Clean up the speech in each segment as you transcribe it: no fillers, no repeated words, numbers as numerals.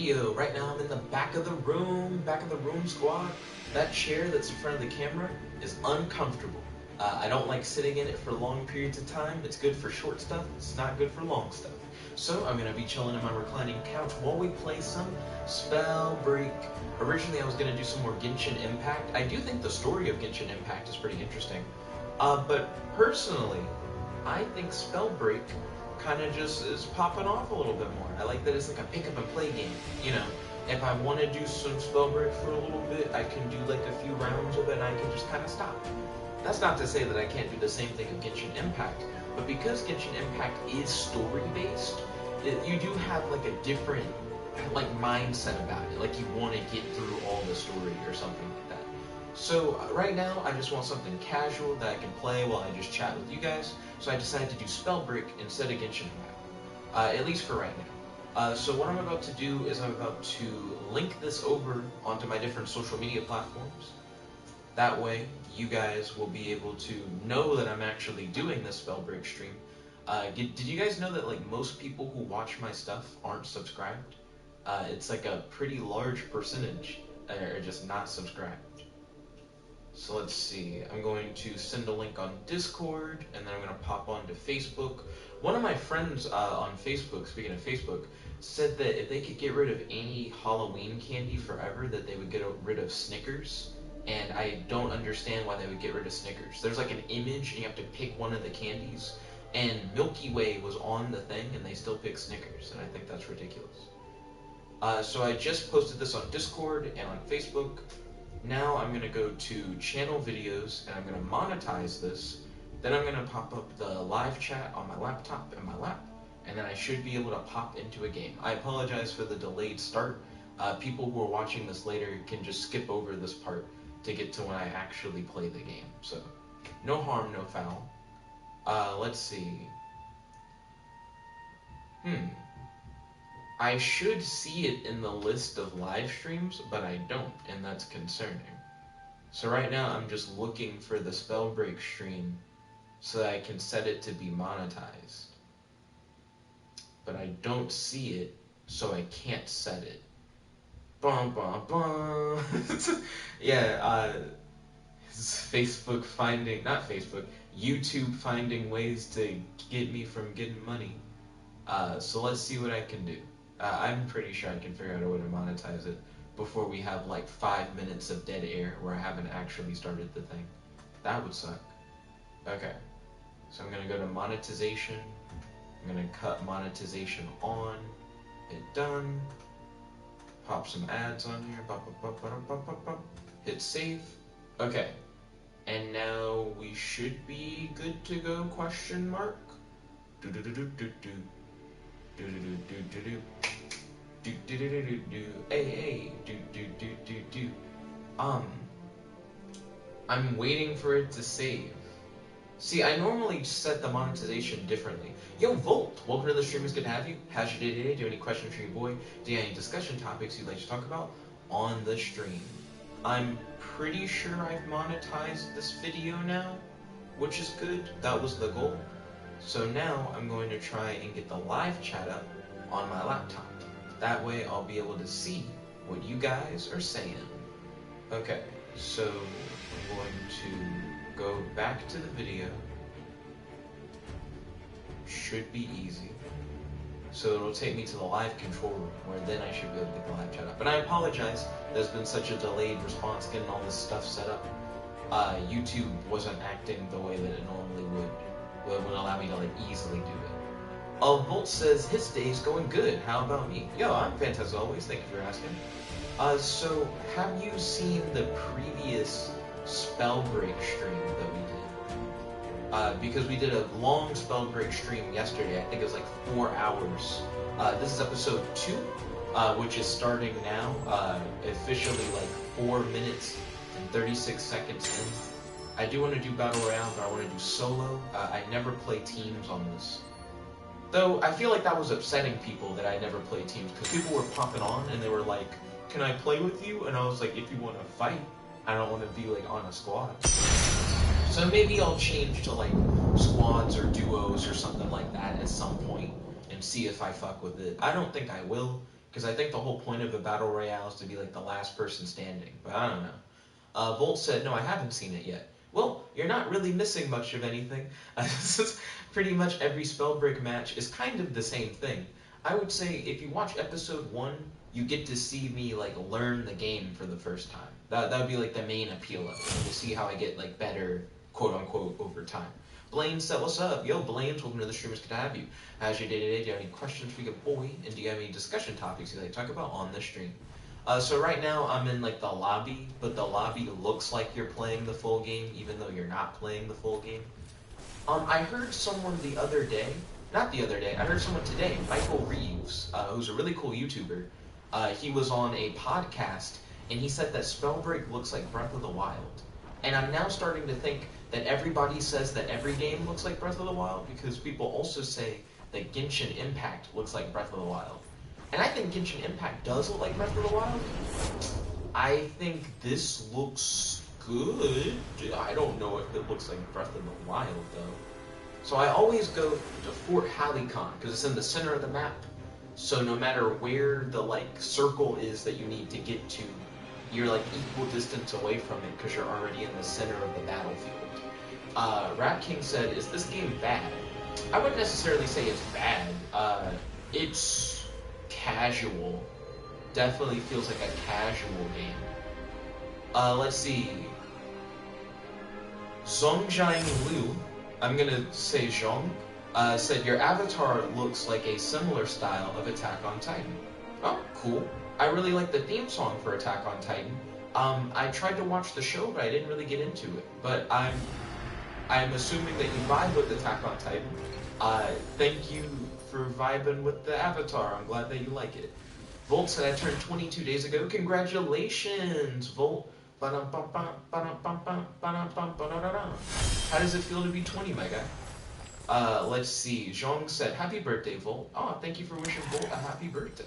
video. Right now I'm in the back of the room squad. That chair that's in front of the camera is uncomfortable. I don't like sitting in it for long periods of time. It's good for short stuff, it's not good for long stuff. So I'm gonna be chilling in my reclining couch while we play some Spellbreak. Originally I was gonna do some more Genshin Impact. I do think the story of Genshin Impact is pretty interesting. But personally, I think Spellbreak kind of just is popping off a little bit more. I like that it's like a pick up and play game, you know. If I want to do some Spellbreak for a little bit, I can do like a few rounds of it and I can just kind of stop. That's not to say that I can't do the same thing of Genshin Impact, but because Genshin Impact is story-based, you do have like a different like mindset about it. Like you want to get through all the story or something like that. So right now, I just want something casual that I can play while I just chat with you guys. So I decided to do Spellbreak instead of Genshin Impact, at least for right now. So what I'm about to do is I'm about to link this over onto my different social media platforms. That way, you guys will be able to know that I'm actually doing this Spellbreak stream. Did you guys know that like most people who watch my stuff aren't subscribed? It's like a pretty large percentage are just not subscribed. So let's see, I'm going to send a link on Discord, and then I'm going to pop onto Facebook. One of my friends on Facebook, speaking of Facebook, said that if they could get rid of any Halloween candy forever, that they would get rid of Snickers. And I don't understand why they would get rid of Snickers. There's like an image, and you have to pick one of the candies, and Milky Way was on the thing, and they still pick Snickers, and I think that's ridiculous. So I just posted this on Discord and on Facebook. Now I'm going to go to channel videos, and I'm going to monetize this. Then I'm going to pop up the live chat on my laptop and my lap, and then I should be able to pop into a game. I apologize for the delayed start. People who are watching this later can just skip over this part to get to when I actually play the game. So, no harm, no foul. Let's see. I should see it in the list of live streams, but I don't, and that's concerning. So right now I'm just looking for the Spellbreak stream so that I can set it to be monetized. But I don't see it, so I can't set it. Bum bum bum. Yeah, Facebook finding, not Facebook, YouTube finding ways to get me from getting money. So let's see what I can do. I'm pretty sure I can figure out a way to monetize it before we have like 5 minutes of dead air where I haven't actually started the thing. That would suck. Okay, so I'm gonna go to monetization. I'm gonna cut monetization on. Hit done. Pop some ads on here. Hit save. Okay, and now we should be good to go? Question mark. I'm waiting for it to save. See, I normally set the monetization differently. Yo, Volt, welcome to the stream. It's good to have you. How's your day today? Do you have any questions for your boy? Do you have any discussion topics you'd like to talk about on the stream? I'm pretty sure I've monetized this video now, which is good. That was the goal. So now I'm going to try and get the live chat up on my laptop. That way I'll be able to see what you guys are saying. Okay, so I'm going to go back to the video. Should be easy. So it'll take me to the live control room, where then I should be able to get the live chat up. And I apologize, there's been such a delayed response getting all this stuff set up. YouTube wasn't acting the way that it normally would. It would allow me to like easily do it. Volt says his day's going good. How about me? Yo, I'm fantastic as always. Thank you for asking. So have you seen the previous Spellbreak stream that we did? Because we did a long Spellbreak stream yesterday. I think it was like 4 hours. This is episode 2, which is starting now. Officially like 4 minutes and 36 seconds in. I do want to do Battle Royale, but I want to do solo. I never play teams on this. Though, I feel like that was upsetting people that I never play teams, because people were popping on and they were like, can I play with you? And I was like, if you want to fight, I don't want to be like on a squad. So maybe I'll change to like squads or duos or something like that at some point and see if I fuck with it. I don't think I will, because I think the whole point of a battle royale is to be like the last person standing. But I don't know. Volt said, no, I haven't seen it yet. Well, you're not really missing much of anything. Pretty much every Spellbreak match is kind of the same thing. I would say if you watch episode 1, you get to see me like learn the game for the first time. That would be like the main appeal of it. To see how I get like better, quote unquote, over time. Blaine said, what's up? Yo, Blaine's, welcome to the streamers, good to have you. How's your day today? Do you have any questions for your boy? And do you have any discussion topics you'd like to talk about on the stream? So right now I'm in like the lobby, but the lobby looks like you're playing the full game, even though you're not playing the full game. I heard someone the other day, not the other day, I heard someone today, Michael Reeves, who's a really cool YouTuber. He was on a podcast, and he said that Spellbreak looks like Breath of the Wild. And I'm now starting to think that everybody says that every game looks like Breath of the Wild, because people also say that Genshin Impact looks like Breath of the Wild. And I think Genshin Impact does look like Breath of the Wild. I think this looks good. I don't know if it looks like Breath of the Wild, though. So I always go to Fort Halicon, because it's in the center of the map. So no matter where the, like, circle is that you need to get to, you're, like, equal distance away from it, because you're already in the center of the battlefield. Rat King said, is this game bad? I wouldn't necessarily say it's bad. It's casual. Definitely feels like a casual game. Let's see. Zhongjiang Liu, I'm gonna say Zhong, said your avatar looks like a similar style of Attack on Titan. Oh, cool. I really like the theme song for Attack on Titan. I tried to watch the show, but I didn't really get into it. But I'm assuming that you vibe with Attack on Titan. Thank you for vibing with the avatar. I'm glad that you like it. Volt said I turned 22 days ago. Congratulations, Volt. How does it feel to be 20, my guy? Let's see. Zhong said, happy birthday, Volt. Oh, thank you for wishing Volt a happy birthday.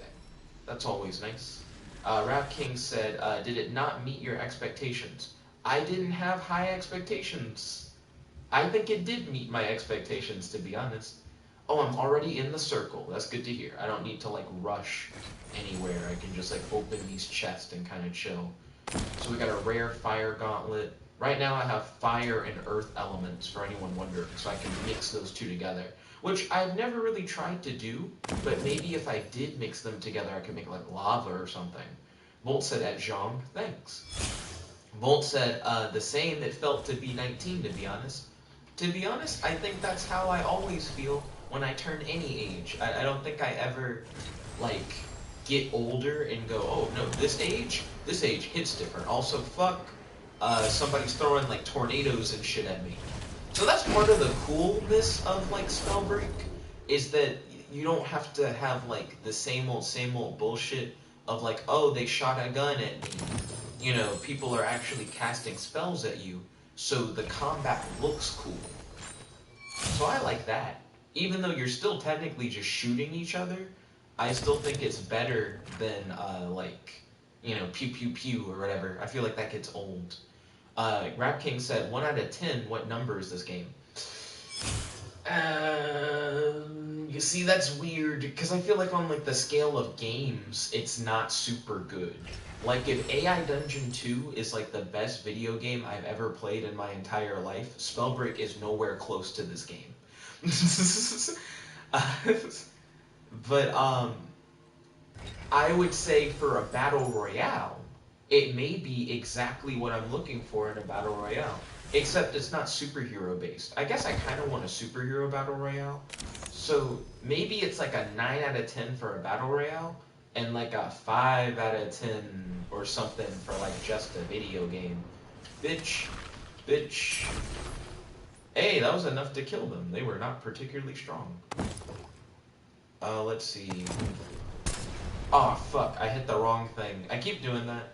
That's always nice. Rap King said, did it not meet your expectations? I didn't have high expectations. I think it did meet my expectations, to be honest. Oh, I'm already in the circle. That's good to hear. I don't need to, like, rush anywhere. I can just, like, open these chests and kind of chill. So we got a rare fire gauntlet. Right now I have fire and earth elements, for anyone wondering, so I can mix those two together. Which I've never really tried to do, but maybe if I did mix them together, I could make, like, lava or something. Volt said at Zhong, thanks. Volt said, the same, it felt to be 19, to be honest. To be honest, I think that's how I always feel when I turn any age. I don't think I ever, like, get older and go, oh, no, this age hits different. Also, fuck, somebody's throwing, like, tornadoes and shit at me. So that's part of the coolness of, like, Spellbreak, is that you don't have to have, like, the same old bullshit of, like, oh, they shot a gun at me. You know, people are actually casting spells at you, so the combat looks cool. So I like that. Even though you're still technically just shooting each other, I still think it's better than, like, you know, pew pew pew or whatever. I feel like that gets old. Rap King said, 1 out of 10, what number is this game? You see, that's weird, because I feel like on, like, the scale of games, it's not super good. Like, if AI Dungeon 2 is, like, the best video game I've ever played in my entire life, Spellbreak is nowhere close to this game. But, I would say for a battle royale, it may be exactly what I'm looking for in a battle royale. Except it's not superhero based. I guess I kind of want a superhero battle royale. So maybe it's like a 9 out of 10 for a battle royale, and like a 5 out of 10 or something for like just a video game. Bitch. Hey, that was enough to kill them. They were not particularly strong. Let's see. Oh, fuck, I hit the wrong thing. I keep doing that.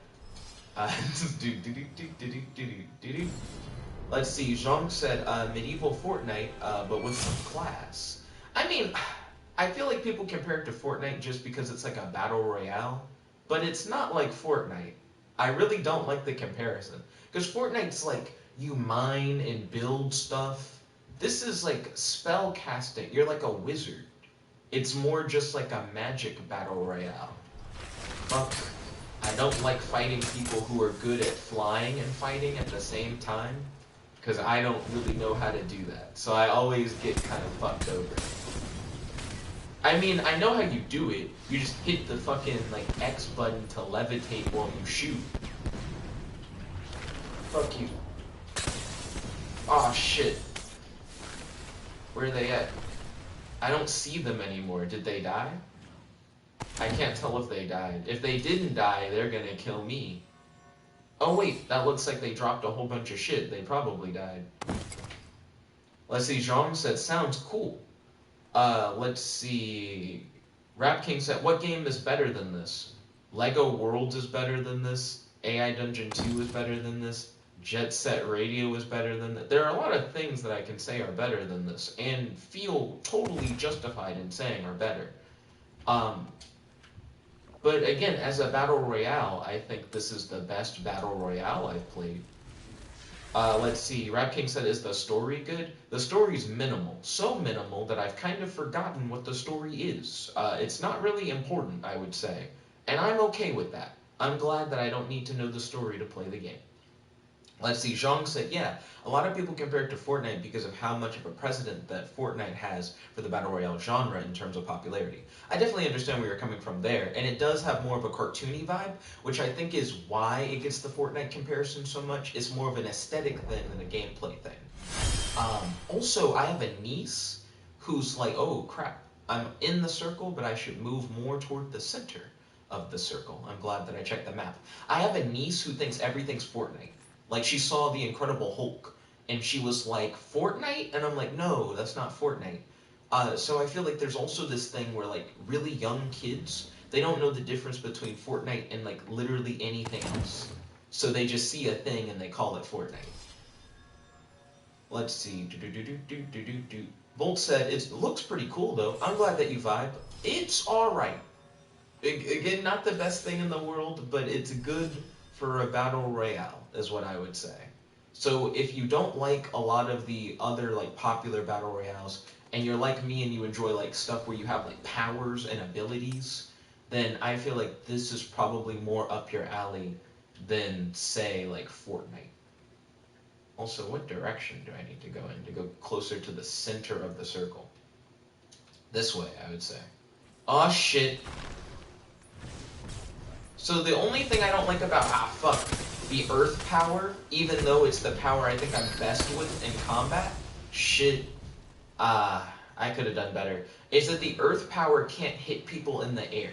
Let's see, Zhong said, medieval Fortnite, but with some class. I mean, I feel like people compare it to Fortnite just because it's like a battle royale, but it's not like Fortnite. I really don't like the comparison. Because Fortnite's like, you mine and build stuff. This is like spell casting. You're like a wizard. It's more just like a magic battle royale. don't like fighting people who are good at flying and fighting at the same time, because I don't really know how to do that. So I always get kind of fucked over. I mean, I know how you do it. You just hit the fucking, like, X button to levitate while you shoot. Fuck you. Aw, shit. Where are they at? I don't see them anymore. Did they die? I can't tell if they died. If they didn't die, they're gonna kill me. Oh wait, that looks like they dropped a whole bunch of shit. They probably died. Let's see, Zhang said, sounds cool. Let's see. Rap King said, what game is better than this? Lego Worlds is better than this. AI Dungeon 2 is better than this. Jet Set Radio is better than that. There are a lot of things that I can say are better than this, and feel totally justified in saying are better. But again, as a Battle Royale, I think this is the best Battle Royale I've played. Let's see, Rap King said, is the story good? The story's minimal. So minimal that I've kind of forgotten what the story is. It's not really important, I would say. And I'm okay with that. I'm glad that I don't need to know the story to play the game. Let's see, Zhang said, yeah, a lot of people compare it to Fortnite because of how much of a precedent that Fortnite has for the Battle Royale genre in terms of popularity. I definitely understand where you're coming from there, and it does have more of a cartoony vibe, which I think is why it gets the Fortnite comparison so much. It's more of an aesthetic thing than a gameplay thing. Also, I have a niece who's like, oh crap, I'm in the circle, but I should move more toward the center of the circle. I'm glad that I checked the map. I have a niece who thinks everything's Fortnite. Like, she saw the Incredible Hulk, and she was like, Fortnite? And I'm like, no, that's not Fortnite. So I feel like there's also this thing where, like, really young kids, they don't know the difference between Fortnite and, like, literally anything else. So they just see a thing and they call it Fortnite. Let's see. Bolt said, it looks pretty cool, though. I'm glad that you vibe. It's alright. Again, not the best thing in the world, but it's good for a Battle Royale, is what I would say. So if you don't like a lot of the other like popular Battle Royales, and you're like me and you enjoy like stuff where you have like powers and abilities, then I feel like this is probably more up your alley than, say, like Fortnite. Also, what direction do I need to go in to go closer to the center of the circle? This way, I would say. Aw, shit. So the only thing I don't like about, the earth power, even though it's the power I think I'm best with in combat, I could have done better, is that the earth power can't hit people in the air.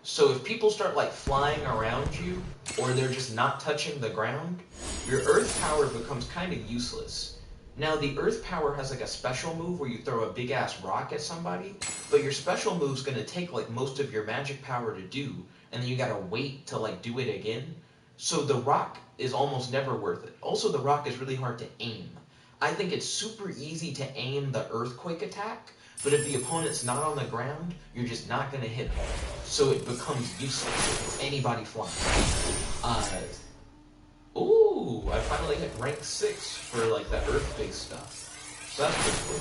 So if people start like flying around you, or they're just not touching the ground, your earth power becomes kind of useless. Now the earth power has like a special move where you throw a big ass rock at somebody, but your special move's gonna take like most of your magic power to do, and then you gotta wait to like do it again. So the rock is almost never worth it. Also, the rock is really hard to aim. I think it's super easy to aim the earthquake attack, but if the opponent's not on the ground, you're just not gonna hit them. So it becomes useless to anybody flying. Ooh, I finally hit rank 6 for like the earth-based stuff. So that's pretty cool.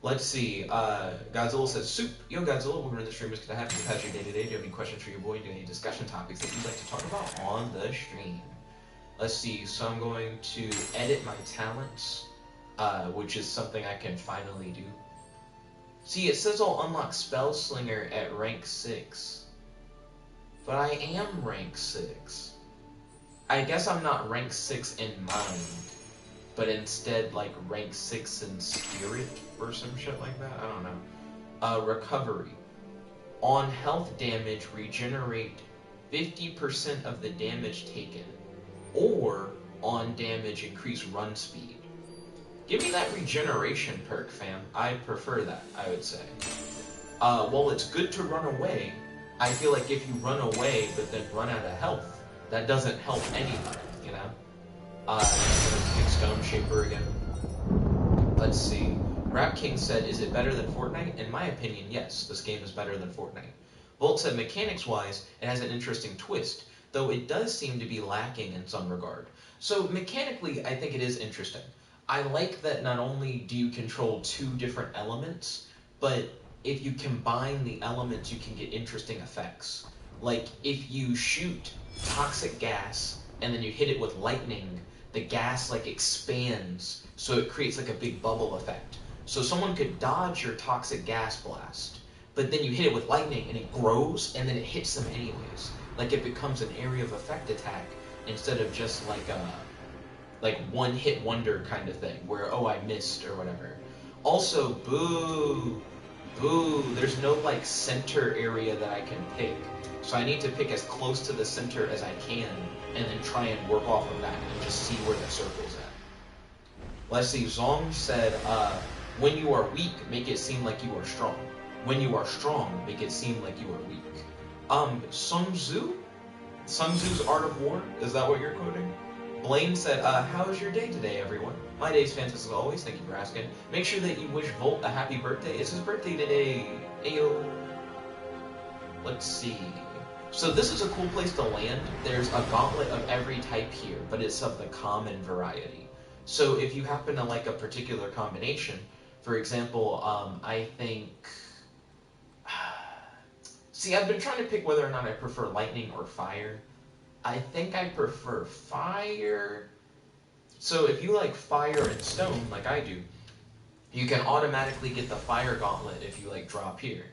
Let's see, Godzilla says, Soup, yo Godzilla, welcome to the stream, it's good to have you. How's your day today? Do you have any questions for your boy? Do you have any discussion topics that you'd like to talk about on the stream? Let's see, so I'm going to edit my talents, which is something I can finally do. See, it says I'll unlock Spell Slinger at rank 6. But I am rank 6. I guess I'm not rank 6 in mind, but instead like rank 6 in spirit or some shit like that. I don't know. Recovery. On health damage, regenerate 50% of the damage taken, or on damage, increase run speed. Give me that regeneration perk, fam. I prefer that, I would say. While it's good to run away, I feel like if you run away but then run out of health, that doesn't help anybody, you know? Pick Stone Shaper again. Let's see. Rap King said, is it better than Fortnite? In my opinion, yes, this game is better than Fortnite. Volt said, mechanics-wise, it has an interesting twist, though it does seem to be lacking in some regard. So mechanically, I think it is interesting. I like that not only do you control 2 different elements, but if you combine the elements, you can get interesting effects. Like, if you shoot toxic gas and then you hit it with lightning, the gas, like, expands, so it creates, like, a big bubble effect. So someone could dodge your toxic gas blast, but then you hit it with lightning and it grows and then it hits them anyways. Like, it becomes an area of effect attack instead of just like a one hit wonder kind of thing where, oh, I missed or whatever. Also, boo, there's no like center area that I can pick. So I need to pick as close to the center as I can and then try and work off of that and just see where the circle's at. Let's see, Zong said, when you are weak, make it seem like you are strong. When you are strong, make it seem like you are weak. Sun Tzu? Sun Tzu's Art of War? Is that what you're quoting? Blaine said, how is your day today, everyone? My day's fantastic as always, thank you for asking. Make sure that you wish Volt a happy birthday. It's his birthday today. Ayo. Let's see. So this is a cool place to land. There's a gauntlet of every type here, but it's of the common variety. So if you happen to like a particular combination, for example, I think... See, I've been trying to pick whether or not I prefer lightning or fire. I think I prefer fire. So if you like fire and stone, like I do, you can automatically get the fire gauntlet if you like drop here.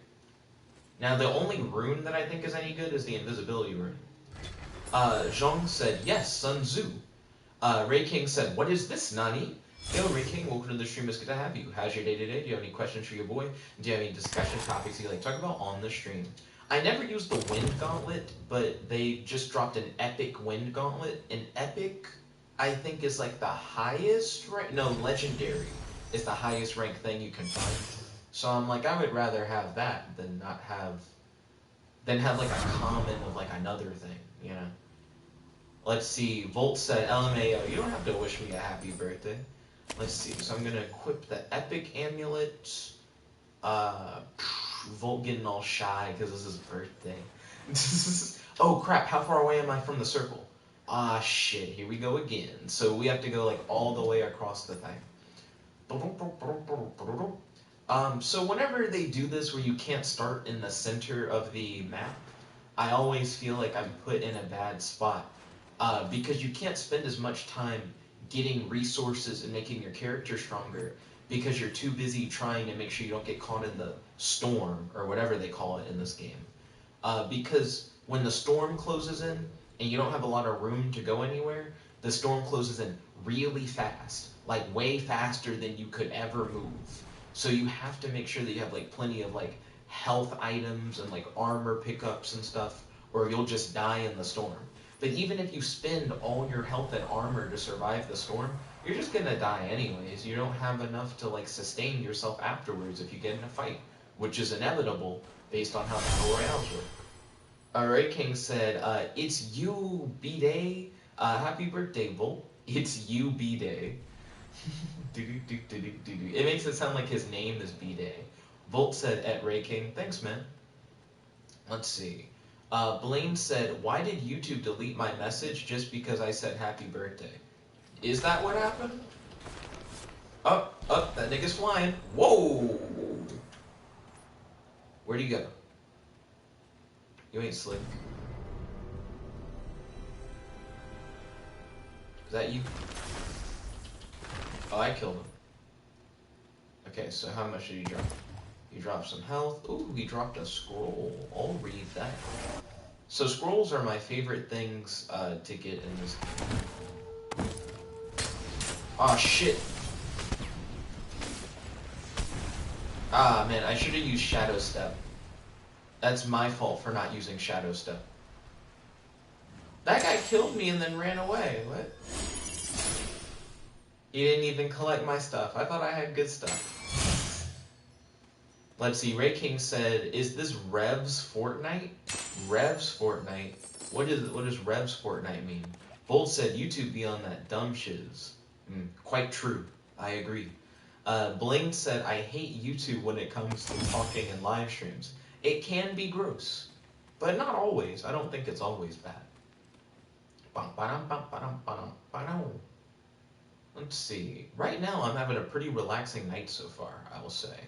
Now the only rune that I think is any good is the invisibility rune. Zhong said, yes, Sun Tzu. Ray King said, what is this, Nani? Yo, Ray King, welcome to the stream. It's good to have you. How's your day today? Do you have any questions for your boy? Do you have any discussion topics you like to talk about on the stream? I never used the Wind Gauntlet, but they just dropped an Epic Wind Gauntlet. An Epic, I think, is like the highest rank. No, Legendary is the highest rank thing you can find. So I'm like, I would rather have that than not have, like a common of like another thing, you know? Let's see, Volt said, LMAO, you don't have to wish me a happy birthday. Let's see, so I'm gonna equip the Epic Amulet. Volt getting all shy because this is his birthday. Oh crap, how far away am I from the circle? Ah shit, here we go again. So we have to go like all the way across the thing. So whenever they do this where you can't start in the center of the map, I always feel like I'm put in a bad spot. Because you can't spend as much time getting resources and making your character stronger because you're too busy trying to make sure you don't get caught in the storm, or whatever they call it in this game. Because when the storm closes in, and you don't have a lot of room to go anywhere, the storm closes in really fast, like way faster than you could ever move. So you have to make sure that you have like plenty of like health items and like armor pickups and stuff, or you'll just die in the storm. But even if you spend all your health and armor to survive the storm, you're just gonna die anyways. You don't have enough to like sustain yourself afterwards if you get in a fight, which is inevitable based on how battle royales work. Alright, King said, it's you, B-Day. Happy birthday, Volt. It's you, B-Day. It makes it sound like his name is B-Day. Volt said, at Ray King, thanks, man. Let's see. Blaine said, why did YouTube delete my message just because I said happy birthday? Is that what happened? Up, that nigga's flying. Whoa! Where'd he go? You ain't slick. Is that you? Oh, I killed him. Okay, so how much did he drop? He dropped some health. Ooh, he dropped a scroll. I'll read that. So scrolls are my favorite things to get in this game. Aw, shit. Ah, man, I should have used Shadow Step. That's my fault for not using Shadow Step. That guy killed me and then ran away. What? He didn't even collect my stuff. I thought I had good stuff. Let's see, Ray King said, is this Revs Fortnite? Revs Fortnite? What does Revs Fortnite mean? Bolt said, YouTube be on that dumb shiz. Quite true. I agree. Blaine said, I hate YouTube when it comes to talking in live streams. It can be gross, but not always. I don't think it's always bad. Let's see. Right now, I'm having a pretty relaxing night so far, I will say.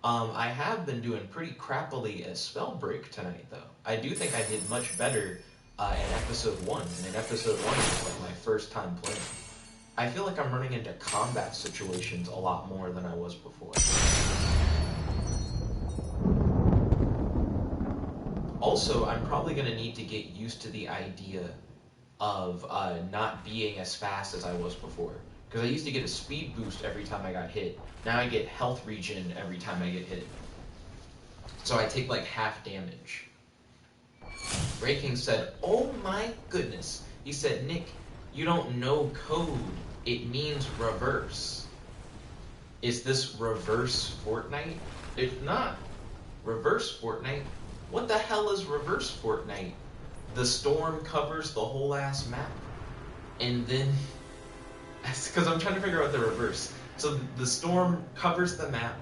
I have been doing pretty crappily at Spellbreak tonight, though. I do think I did much better in episode 1. And in episode 1, it was like my first time playing. I feel like I'm running into combat situations a lot more than I was before. Also, I'm probably going to need to get used to the idea of not being as fast as I was before. Because I used to get a speed boost every time I got hit. Now I get health regen every time I get hit. So I take like half damage. Breaking said, oh my goodness. He said, Nick, you don't know code. It means reverse. Is this reverse Fortnite? If not, reverse Fortnite? What the hell is reverse Fortnite? The storm covers the whole ass map. And then, because I'm trying to figure out the reverse. So the storm covers the map,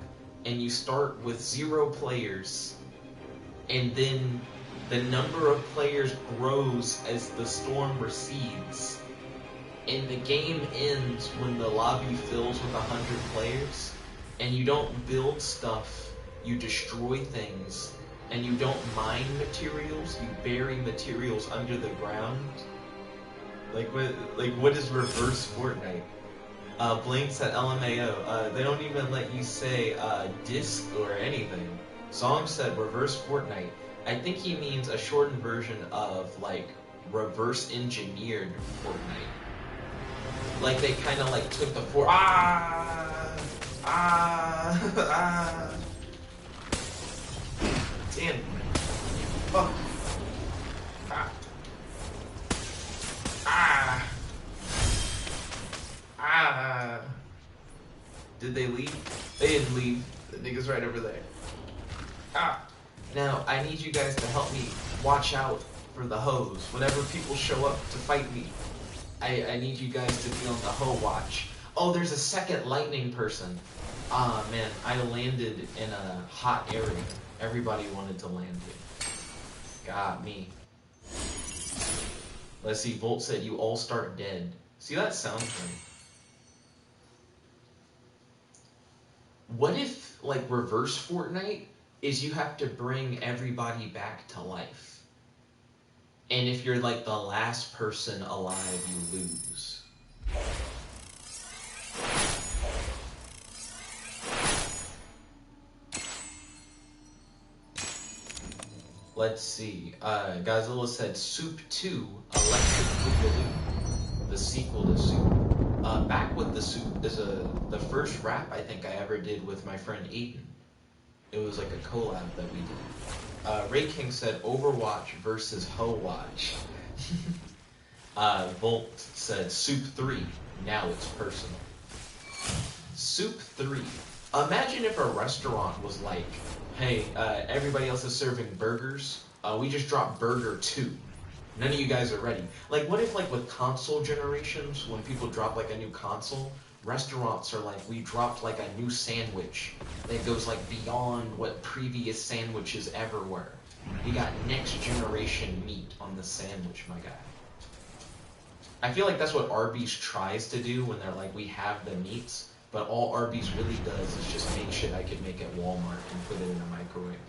and you start with 0 players, and then the number of players grows as the storm recedes. And the game ends when the lobby fills with 100 players, and you don't build stuff, you destroy things, and you don't mine materials, you bury materials under the ground. Like what is reverse Fortnite? Blink said LMAO. They don't even let you say disc or anything. Song said reverse Fortnite. I think he means a shortened version of like reverse engineered Fortnite. Like they kind of like took the damn. Fuck. Did they leave? They didn't leave. The nigga's right over there. Now, I need you guys to help me watch out for the hoes. Whenever people show up to fight me, I need you guys to be on the hoe watch. Oh, there's a second lightning person. Man, I landed in a hot area. Everybody wanted to land here. Got me. Let's see, Volt said you all start dead. See, that sounds right. What if, like, reverse Fortnite is you have to bring everybody back to life? And if you're, like, the last person alive, you lose. Let's see. Godzilla said Soup 2, Electric Boogaloo, the sequel to Soup. Back with the Soup is the first rap I think I ever did with my friend Aiden. It was like a collab that we did. Ray King said Overwatch versus Ho Watch. Volt said Soup 3, now it's personal. Soup 3. Imagine if a restaurant was like, hey, everybody else is serving burgers. We just dropped Burger 2. None of you guys are ready. Like, what if, like, with console generations, when people drop, like, a new console, restaurants are like, we dropped, like, a new sandwich that goes, like, beyond what previous sandwiches ever were. You got next generation meat on the sandwich, my guy. I feel like that's what Arby's tries to do when they're like, we have the meats, but all Arby's really does is just make shit I could make at Walmart and put it in a microwave.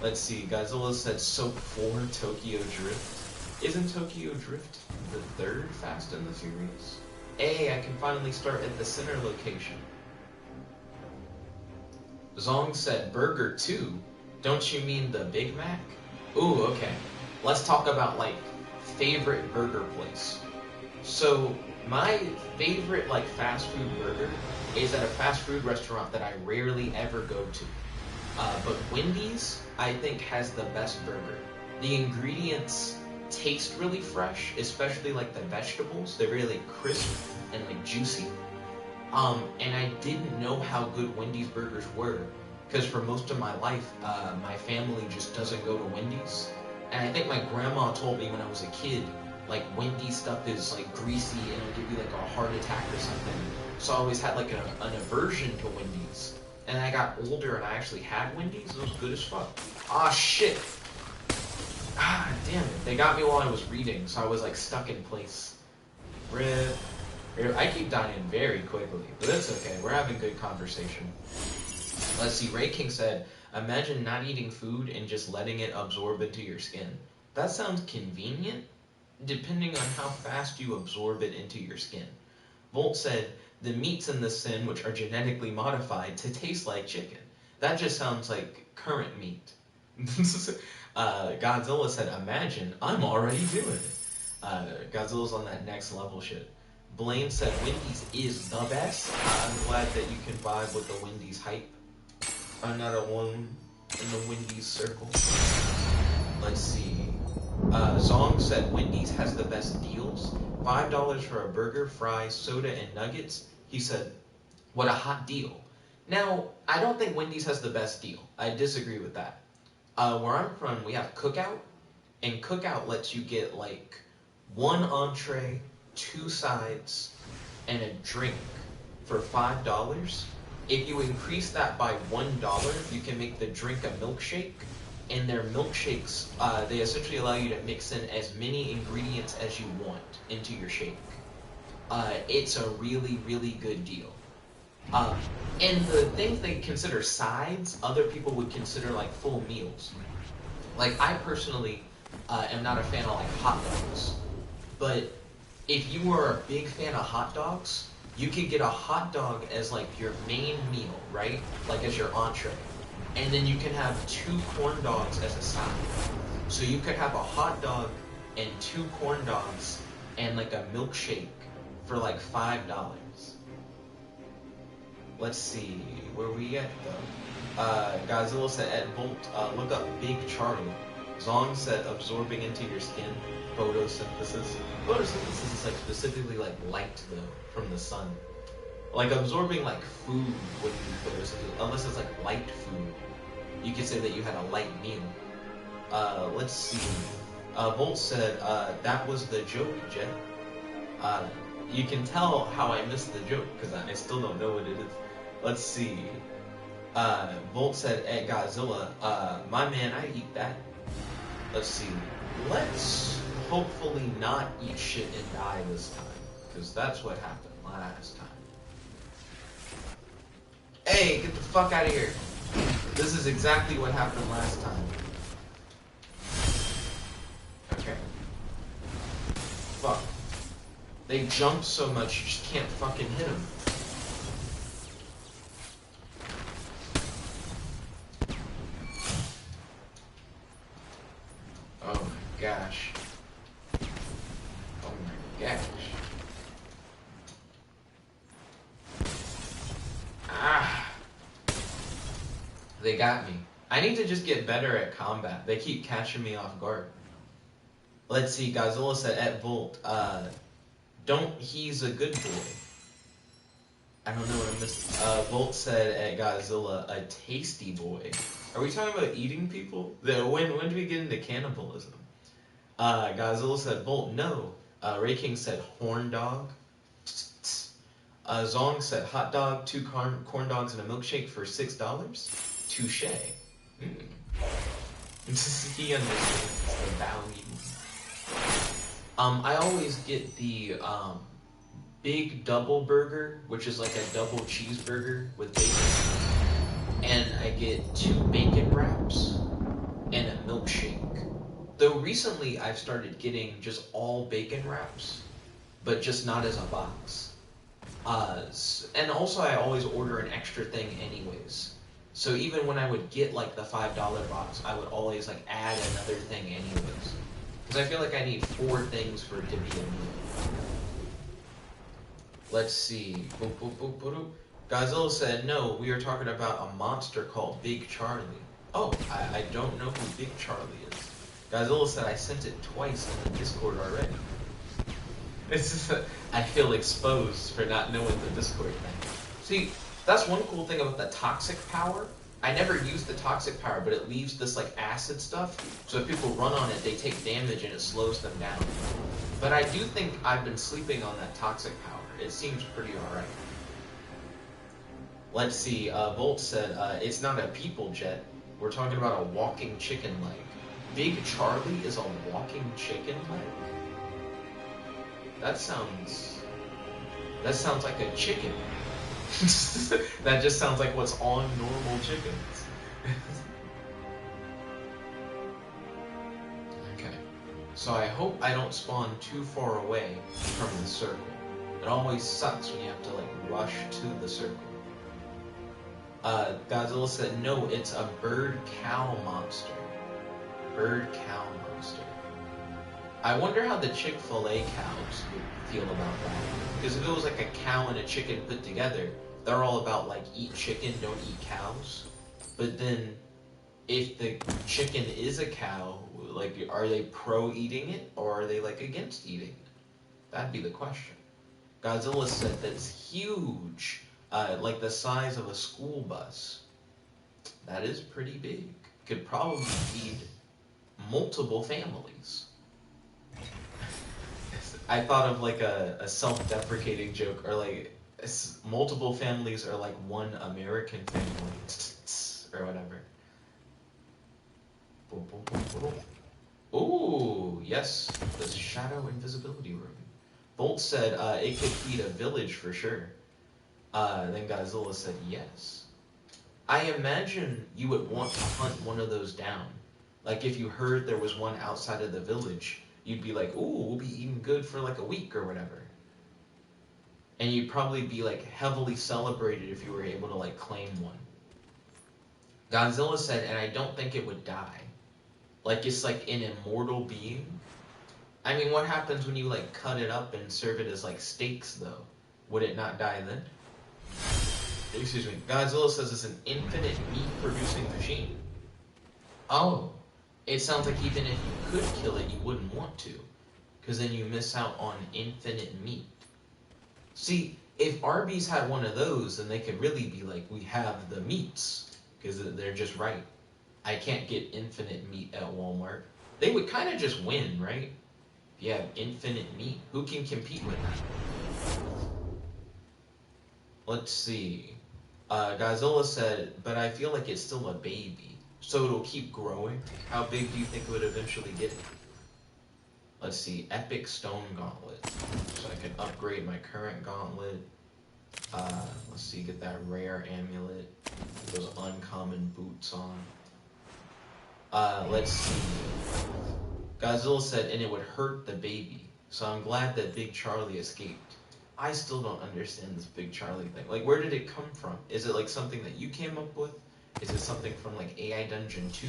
Let's see, Godzilla said Soap 4, Tokyo Drift. Isn't Tokyo Drift the third Fast and the Furious? Hey, I can finally start at the center location. Zong said Burger 2. Don't you mean the Big Mac? Ooh, okay. Let's talk about, like, favorite burger place. So, my favorite, like, fast food burger is at a fast food restaurant that I rarely ever go to. But Wendy's, I think, has the best burger. The ingredients taste really fresh, especially like the vegetables. They're really crisp and like juicy. And I didn't know how good Wendy's burgers were, because for most of my life, my family just doesn't go to Wendy's. And I think my grandma told me when I was a kid, like, Wendy's stuff is like greasy and it'll give you like a heart attack or something. So I always had like an aversion to Wendy's. And I got older and I actually had Wendy's. It was good as fuck. Ah, shit. Ah, damn it. They got me while I was reading, so I was like stuck in place. Rip. I keep dying very quickly, but that's okay. We're having good conversation. Let's see, Ray King said, imagine not eating food and just letting it absorb into your skin. That sounds convenient, depending on how fast you absorb it into your skin. Volt said, the meats in the sin which are genetically modified to taste like chicken. That just sounds like current meat. Godzilla said, imagine, I'm already doing it. Godzilla's on that next level shit. Blaine said, Wendy's is the best. I'm glad that you can vibe with the Wendy's hype. I'm not alone in the Wendy's circle. Let's see. Zong said Wendy's has the best deals. $5 for a burger, fries, soda, and nuggets. He said, what a hot deal. Now, I don't think Wendy's has the best deal. I disagree with that. Where I'm from, we have Cookout. And Cookout lets you get like one entree, 2 sides, and a drink for $5. If you increase that by $1, you can make the drink a milkshake. And their milkshakes, they essentially allow you to mix in as many ingredients as you want into your shake. It's a really, really good deal. And the things they consider sides, other people would consider like full meals. Like, I personally am not a fan of like hot dogs. But if you are a big fan of hot dogs, you could get a hot dog as like your main meal, right? Like as your entree. And then you can have 2 corn dogs as a side. So you could have a hot dog and 2 corn dogs and like a milkshake for like $5. Let's see, where we at though? Godzilla said at Volt, look up Big Charlie. Zong said absorbing into your skin, photosynthesis. Photosynthesis is like specifically like light though, from the sun. Like absorbing like food when you photosynthesis, unless it's like light food. You could say that you had a light meal. Let's see. Volt said, that was the joke, Jet. You can tell how I missed the joke, because I still don't know what it is. Let's see. Volt said, at Godzilla, my man, I eat that. Let's see. Let's hopefully not eat shit and die this time, because that's what happened last time. Hey, get the fuck out of here. This is exactly what happened last time. Okay. Fuck. They jump so much you just can't fucking hit them. Oh my gosh. Oh my gosh. Ah. They got me. I need to just get better at combat. They keep catching me off guard. Let's see, Godzilla said at Volt, he's a good boy. I don't know what I'm missing. Volt said at Godzilla, a tasty boy. Are we talking about eating people? When do we get into cannibalism? Godzilla said, Volt, no. Ray King said, horn dog. Zong said, hot dog, 2 corn dogs, and a milkshake for $6. Touche. He understands the value. I always get the big double burger, which is like a double cheeseburger with bacon, and I get 2 bacon wraps and a milkshake. Though recently I've started getting just all bacon wraps, but just not as a box. And also I always order an extra thing anyways. So even when I would get like the $5 box, I would always like add another thing anyways. Because I feel like I need 4 things for it to be a meal. Let's see. Godzilla said, no, we are talking about a monster called Big Charlie. Oh, I don't know who Big Charlie is. Godzilla said, I sent it twice in the Discord already. It's just that I feel exposed for not knowing the Discord thing. See, that's one cool thing about the toxic power. I never used the toxic power, but it leaves this like acid stuff. So if people run on it, they take damage and it slows them down. But I do think I've been sleeping on that toxic power. It seems pretty alright. Let's see, Volt said, it's not a people jet. We're talking about a walking chicken leg. Big Charlie is a walking chicken leg? That sounds like a chicken. That just sounds like what's on normal chickens. Okay. So I hope I don't spawn too far away from the circle. It always sucks when you have to like rush to the circle. Godzilla said, no, it's a bird-cow monster. Bird-cow monster. I wonder how the Chick-fil-A cows would feel about that. Because if it was like a cow and a chicken put together, they're all about like eat chicken, don't eat cows. But then if the chicken is a cow, like are they pro-eating it or are they like against eating it? That'd be the question. Godzilla said that's huge. Like the size of a school bus. That is pretty big. Could probably feed multiple families. I thought of like a self-deprecating joke, or like multiple families are like one American family, or whatever. Ooh, yes, the shadow invisibility room. Bolt said it could feed a village for sure. Then Godzilla said yes. I imagine you would want to hunt one of those down. Like if you heard there was one outside of the village, you'd be like, ooh, we'll be eating good for like a week or whatever. And you'd probably be like heavily celebrated if you were able to like claim one. Godzilla said, and I don't think it would die. Like it's like an immortal being. I mean, what happens when you like cut it up and serve it as like steaks though? Would it not die then? Excuse me. Godzilla says it's an infinite meat-producing machine. Oh. It sounds like even if you could kill it, you wouldn't want to. Because then you miss out on infinite meat. See, if Arby's had one of those, then they could really be like, we have the meats. Because they're just right. I can't get infinite meat at Walmart. They would kind of just win, right? If you have infinite meat, who can compete with that? Let's see. Godzilla said, but I feel like it's still a baby. So it'll keep growing. How big do you think it would eventually get? Let's see. Epic Stone Gauntlet. So I can upgrade my current gauntlet. Let's see. Get that rare amulet. Get those uncommon boots on. Let's see. Godzilla said, and it would hurt the baby. So I'm glad that Big Charlie escaped. I still don't understand this Big Charlie thing. Like, where did it come from? Is it like something that you came up with? Is it something from like AI Dungeon 2?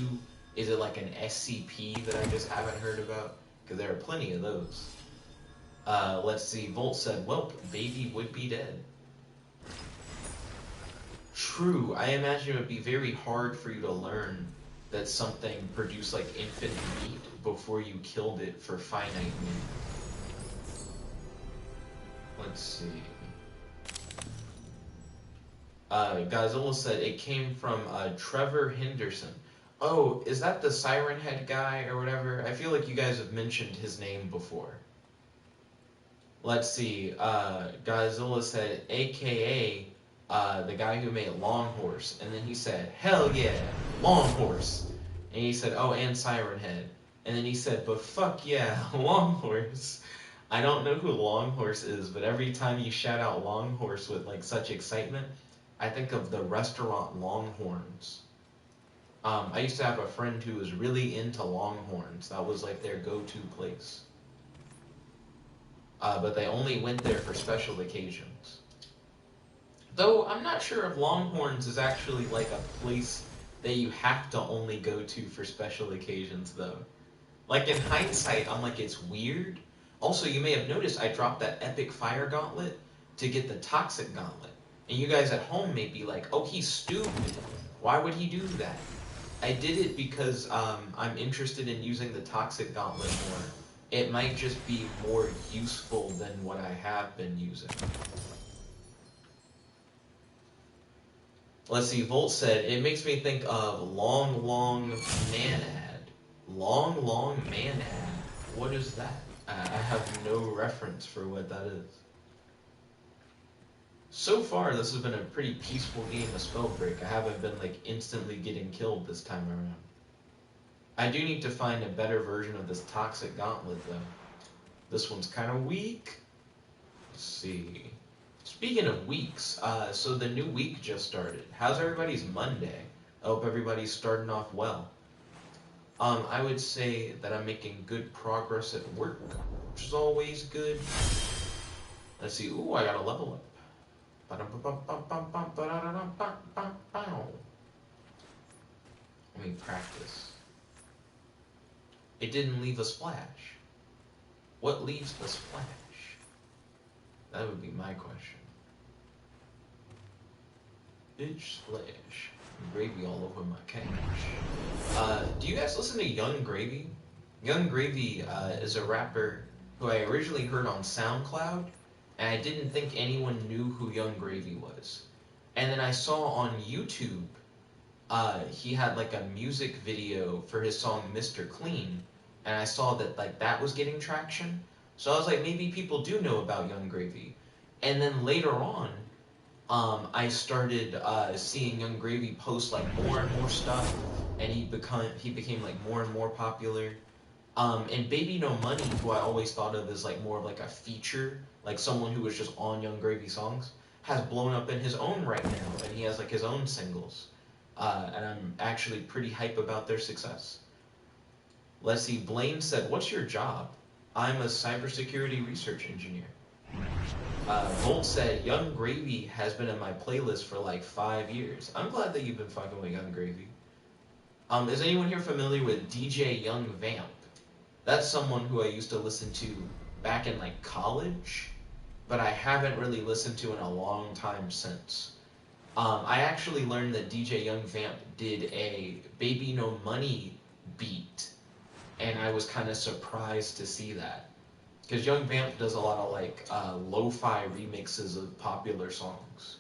Is it like an SCP that I just haven't heard about? Because there are plenty of those. Let's see. Volt said, welp, baby would be dead. True. I imagine it would be very hard for you to learn that something produced like infinite meat before you killed it for finite meat. Let's see. Godzilla said it came from Trevor Henderson. Oh, is that the Siren Head guy or whatever? I feel like you guys have mentioned his name before. Let's see. Godzilla said, AKA the guy who made Long Horse. And then he said, hell yeah, Long Horse. And he said, oh, and Siren Head. And then he said, but fuck yeah, Long Horse. I don't know who Long Horse is, but every time you shout out Long Horse with like such excitement, I think of the restaurant Longhorns. I used to have a friend who was really into Longhorns. That was like their go-to place. But they only went there for special occasions. Though I'm not sure if Longhorns is actually like a place that you have to only go to for special occasions though. Like in hindsight, I'm like, it's weird. Also, you may have noticed I dropped that epic fire gauntlet to get the toxic gauntlet. And you guys at home may be like, oh, he's stupid. Why would he do that? I did it because I'm interested in using the toxic gauntlet more. It might just be more useful than what I have been using. Let's see, Volt said, it makes me think of Long Long Manad. Long Long Manad? What is that? I have no reference for what that is. So far, this has been a pretty peaceful game of Spellbreak. I haven't been like instantly getting killed this time around. I do need to find a better version of this toxic gauntlet though. This one's kind of weak. Let's see. Speaking of weeks, so the new week just started. How's everybody's Monday? I hope everybody's starting off well. I would say that I'm making good progress at work, which is always good. Let's see. Ooh, I got a level up. Let me practice. It didn't leave a splash. What leaves a splash? That would be my question. Bitch splash. Gravy all over my couch. Do you guys listen to Young Gravy? Young Gravy is a rapper who I originally heard on SoundCloud, and I didn't think anyone knew who Young Gravy was. And then I saw on YouTube, he had like a music video for his song Mr. Clean, and I saw that like that was getting traction. So I was like, maybe people do know about Young Gravy. And then later on, I started seeing Young Gravy post like more and more stuff, and he became like more and more popular. And Baby No Money, who I always thought of as like more of like a feature, like someone who was just on Young Gravy songs, has blown up in his own right now, and he has like his own singles. And I'm actually pretty hype about their success. Let's see, Blaine said, "What's your job?" "I'm a cybersecurity research engineer." Volt said, "Young Gravy has been in my playlist for like 5 years." I'm glad that you've been fucking with Young Gravy. Is anyone here familiar with DJ Young Vamp? That's someone who I used to listen to back in like college, but I haven't really listened to in a long time since. I actually learned that DJ Young Vamp did a Baby No Money beat, and I was kind of surprised to see that. Because Young Vamp does a lot of like lo-fi remixes of popular songs.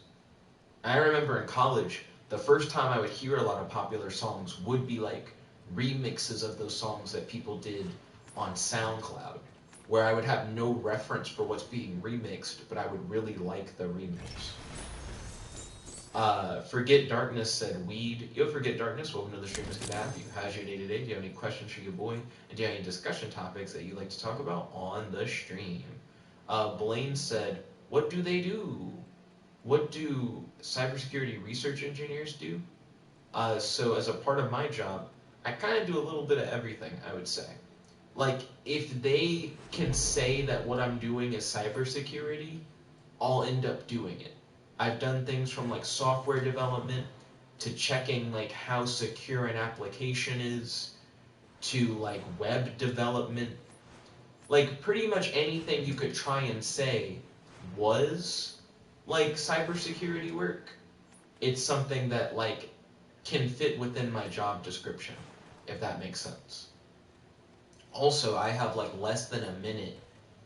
I remember in college, the first time I would hear a lot of popular songs would be like remixes of those songs that people did on SoundCloud, where I would have no reference for what's being remixed, but I would really like the remix. Forget Darkness said weed. Yo, Forget Darkness, welcome to the stream. It's good to have you. How's your day today? Do you have any questions for your boy? And do you have any discussion topics that you'd like to talk about on the stream? Blaine said, "What do they do? What do cybersecurity research engineers do?" So as a part of my job, I kind of do a little bit of everything, I would say. Like, if they can say that what I'm doing is cybersecurity, I'll end up doing it. I've done things from like software development to checking like how secure an application is to like web development. Like pretty much anything you could try and say was like cybersecurity work. It's something that like can fit within my job description, if that makes sense. Also, I have like less than a minute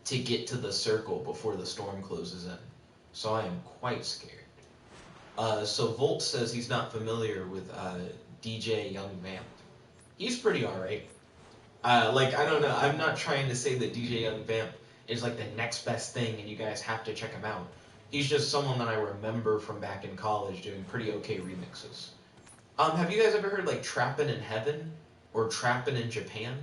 to get to the circle before the storm closes in. So I am quite scared. So Volt says he's not familiar with DJ Young Vamp. He's pretty alright. Like, I don't know, I'm not trying to say that DJ Young Vamp is like the next best thing and you guys have to check him out. He's just someone that I remember from back in college doing pretty okay remixes. Have you guys ever heard like Trappin' in Heaven or Trappin' in Japan?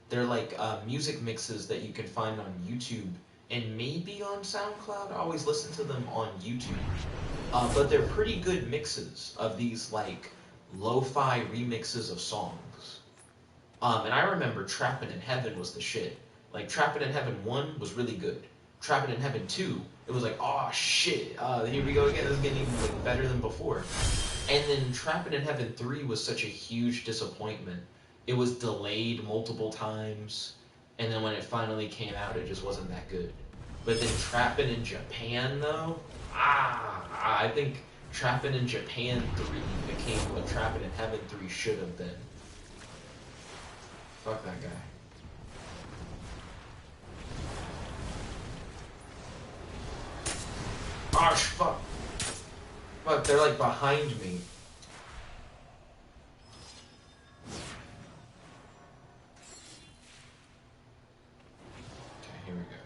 They're like music mixes that you can find on YouTube and maybe on SoundCloud. I always listen to them on YouTube. But they're pretty good mixes of these like lo-fi remixes of songs. And I remember Trappin' in Heaven was the shit. Like Trappin' in Heaven 1 was really good. Trappin' in Heaven 2, it was like, oh shit, here we go again, this is getting even like, better than before. And then Trappin' in Heaven 3 was such a huge disappointment. It was delayed multiple times, and then when it finally came out, it just wasn't that good. But then Trappin' in Japan, though, I think Trappin' in Japan 3 became what Trappin' in Heaven 3 should have been. Fuck that guy. Oh, fuck. Fuck, they're like behind me. Okay, here we go.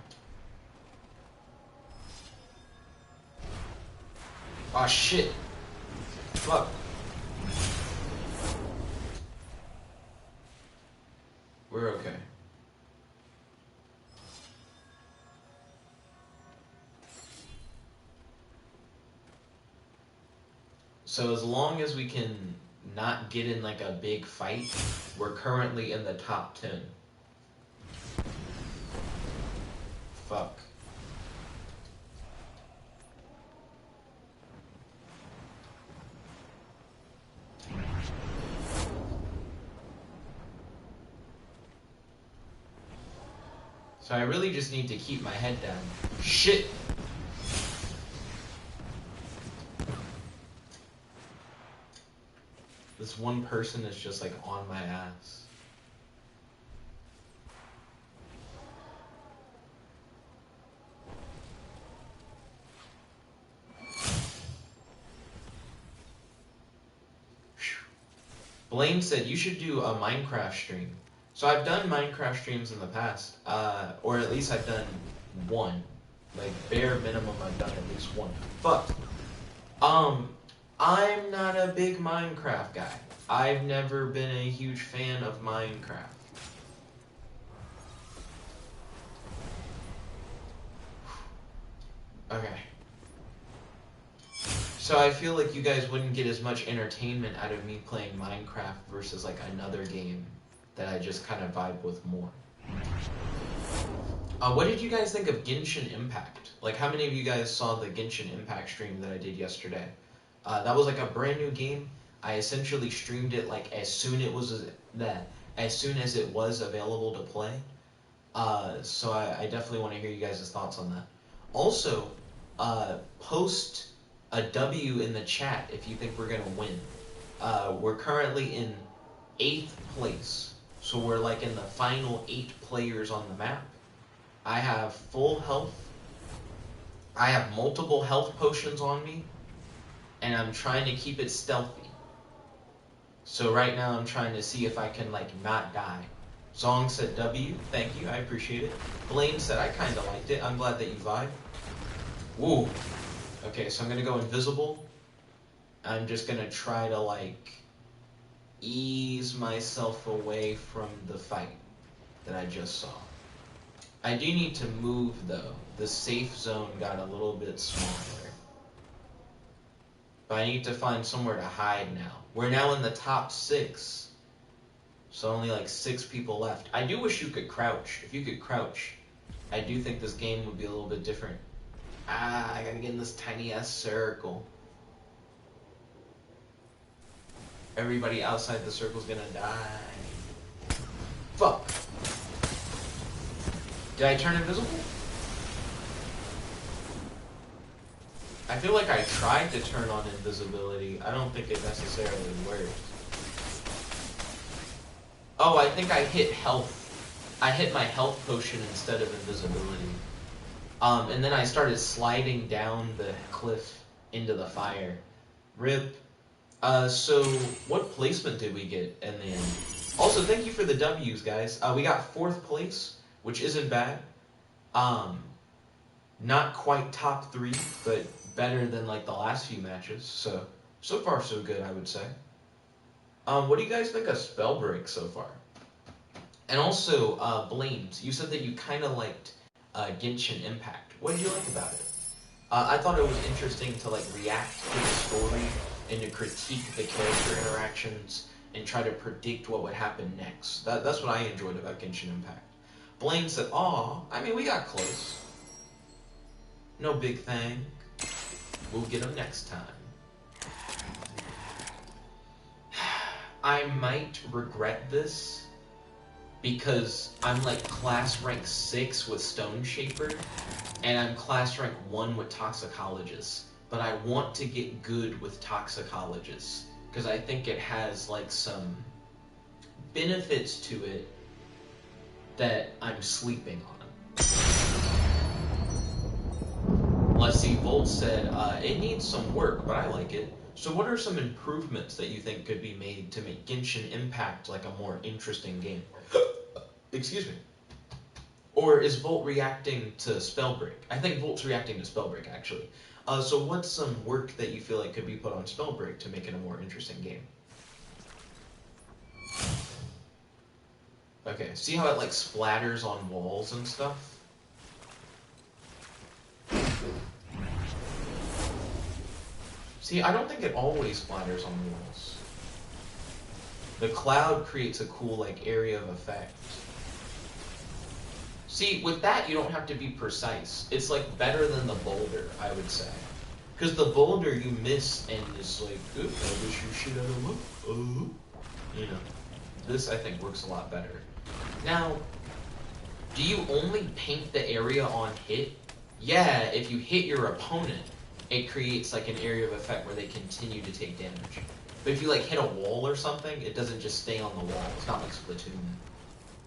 Oh, shit. Fuck. We're okay. So as long as we can not get in like a big fight, we're currently in the top 10. Fuck. So I really just need to keep my head down. Shit! This one person is just like on my ass. Blaine said you should do a Minecraft stream. So I've done Minecraft streams in the past, or at least I've done one. Like bare minimum, I've done at least one. But I'm not a big Minecraft guy. I've never been a huge fan of Minecraft. Okay. So I feel like you guys wouldn't get as much entertainment out of me playing Minecraft versus like another game that I just kind of vibe with more. What did you guys think of Genshin Impact? Like, how many of you guys saw the Genshin Impact stream that I did yesterday? That was like a brand new game. I essentially streamed it like as soon as it was available to play. So I definitely want to hear you guys' thoughts on that. Also, post a W in the chat if you think we're gonna win. We're currently in 8th place, so we're like in the final 8 players on the map. I have full health. I have multiple health potions on me, and I'm trying to keep it stealthy. So right now I'm trying to see if I can like not die. Zong said W, thank you, I appreciate it. Blaine said I kinda liked it, I'm glad that you vibe. Woo. Okay, so I'm gonna go invisible. I'm just gonna try to like ease myself away from the fight that I just saw. I do need to move though. The safe zone got a little bit smaller. But I need to find somewhere to hide now. We're now in the top 6. So only like 6 people left. I do wish you could crouch. If you could crouch, I do think this game would be a little bit different. I gotta get in this tiny ass circle. Everybody outside the circle's gonna die. Fuck. Did I turn invisible? I feel like I tried to turn on invisibility. I don't think it necessarily worked. Oh, I think I hit health. I hit my health potion instead of invisibility. And then I started sliding down the cliff into the fire. RIP. So what placement did we get in the end? Also, thank you for the W's, guys. We got 4th place, which isn't bad. Not quite top 3, but better than like the last few matches. So far so good, I would say. What do you guys think of Spellbreak so far? And also, Blames, you said that you kind of liked Genshin Impact. What did you like about it? I thought it was interesting to like react to the story and to critique the character interactions and try to predict what would happen next. That's what I enjoyed about Genshin Impact. Blaine said, "Aw, I mean, we got close. No big thing. We'll get them next time." I might regret this because I'm like class rank 6 with Stone Shaper, and I'm class rank 1 with Toxicologist. But I want to get good with Toxicologist because I think it has like some benefits to it that I'm sleeping on. Let's see, Volt said, it needs some work, but I like it. So what are some improvements that you think could be made to make Genshin Impact like a more interesting game? Excuse me. Or is Volt reacting to Spellbreak? I think Volt's reacting to Spellbreak, actually. So what's some work that you feel like could be put on Spellbreak to make it a more interesting game? Okay, see how it like splatters on walls and stuff? See, I don't think it always splatters on the walls. The cloud creates a cool, like, area of effect. See, with that, you don't have to be precise. It's, like, better than the boulder, I would say. Because the boulder, you miss, and it's like, oop, I wish you should have looked. You know. This, I think, works a lot better. Now, do you only paint the area on hit? Yeah, if you hit your opponent, it creates, like, an area of effect where they continue to take damage. But if you, like, hit a wall or something, it doesn't just stay on the wall. It's not like Splatoon.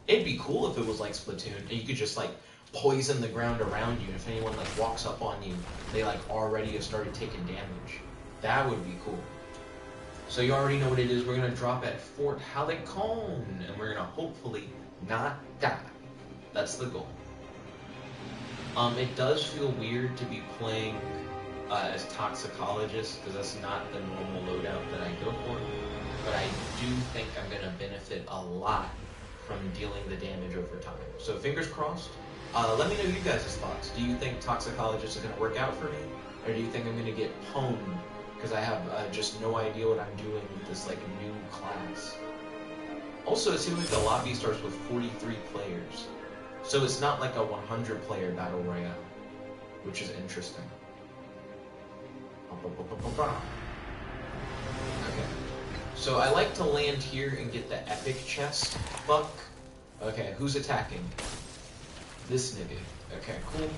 It'd be cool if it was like Splatoon, and you could just, like, poison the ground around you. If anyone, like, walks up on you, they, like, already have started taking damage. That would be cool. So you already know what it is. We're going to drop at Fort Halicon, and we're going to hopefully not die. That's the goal. It does feel weird to be playing as Toxicologist, because that's not the normal loadout that I go for. But I do think I'm going to benefit a lot from dealing the damage over time. So fingers crossed. Let me know you guys' thoughts. Do you think Toxicologist is going to work out for me? Or do you think I'm going to get pwned because I have just no idea what I'm doing with this, like, new class? Also, it seems like the lobby starts with 43 players. So it's not like a 100-player battle royale, which is interesting. Okay. So I like to land here and get the epic chest. Fuck. Okay, who's attacking? This nigga. Okay, cool.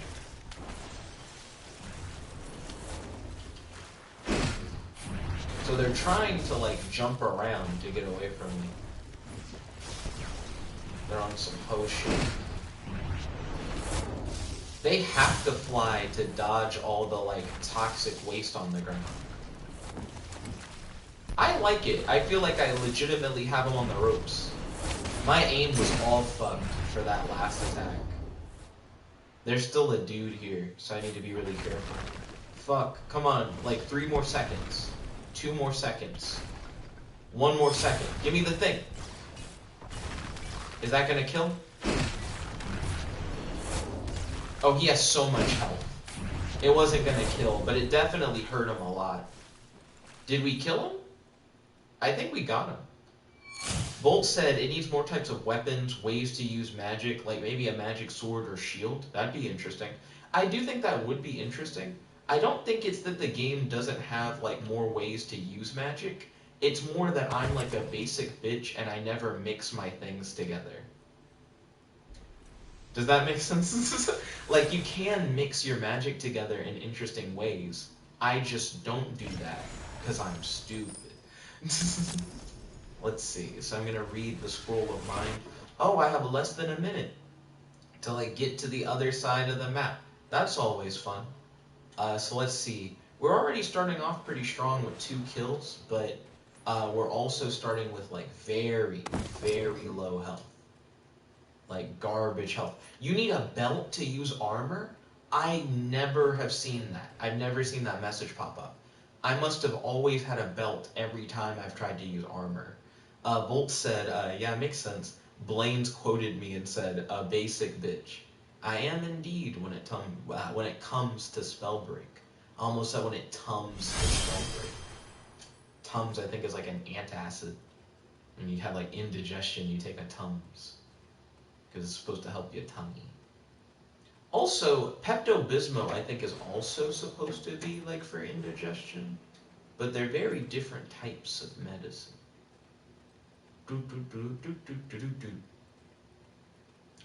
So they're trying to, like, jump around to get away from me. They're on some potion. They have to fly to dodge all the, like, toxic waste on the ground. I like it. I feel like I legitimately have them on the ropes. My aim was all fucked for that last attack. There's still a dude here, so I need to be really careful. Fuck. Come on. Like, 3 more seconds. 2 more seconds. 1 more second. Give me the thing. Is that gonna kill? Oh, he has so much health. It wasn't gonna kill, but it definitely hurt him a lot. Did we kill him? I think we got him. Bolt said it needs more types of weapons, ways to use magic, like maybe a magic sword or shield. That'd be interesting. I do think that would be interesting. I don't think it's that the game doesn't have, like, more ways to use magic. It's more that I'm like a basic bitch and I never mix my things together. Does that make sense? Like, you can mix your magic together in interesting ways. I just don't do that because I'm stupid. Let's see. So I'm going to read the scroll of mind. Oh, I have less than a minute till I get to the other side of the map. That's always fun. So let's see. We're already starting off pretty strong with 2 kills, but we're also starting with, like, very, very low health. Like, garbage health. You need a belt to use armor? I never have seen that. I've never seen that message pop up. I must have always had a belt every time I've tried to use armor. Volt said, yeah, makes sense. Blaine's quoted me and said, a basic bitch. I am indeed when it comes to Spellbreak. I almost said when it tums to Spellbreak. Tums, I think, is like an antacid. When you have, like, indigestion, you take a Tums. Because it's supposed to help your tummy. Also, Pepto-Bismol, I think, is also supposed to be, like, for indigestion. But they're very different types of medicine.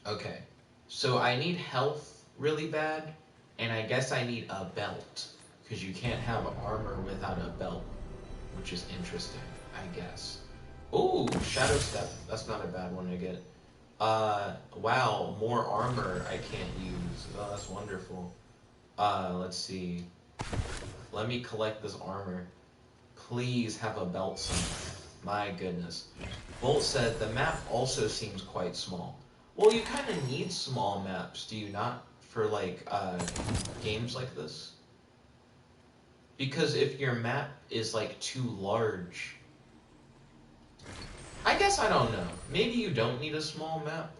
Okay. So I need health really bad, and I guess I need a belt. Because you can't have armor without a belt. Which is interesting, I guess. Ooh, Shadow Step. That's not a bad one to get. Wow, more armor I can't use. Oh, that's wonderful. Let's see. Let me collect this armor. Please have a belt somewhere. My goodness. Bolt said the map also seems quite small. Well, you kind of need small maps, do you not? For, like, games like this? Because if your map is, like, too large... I guess I don't know. Maybe you don't need a small map.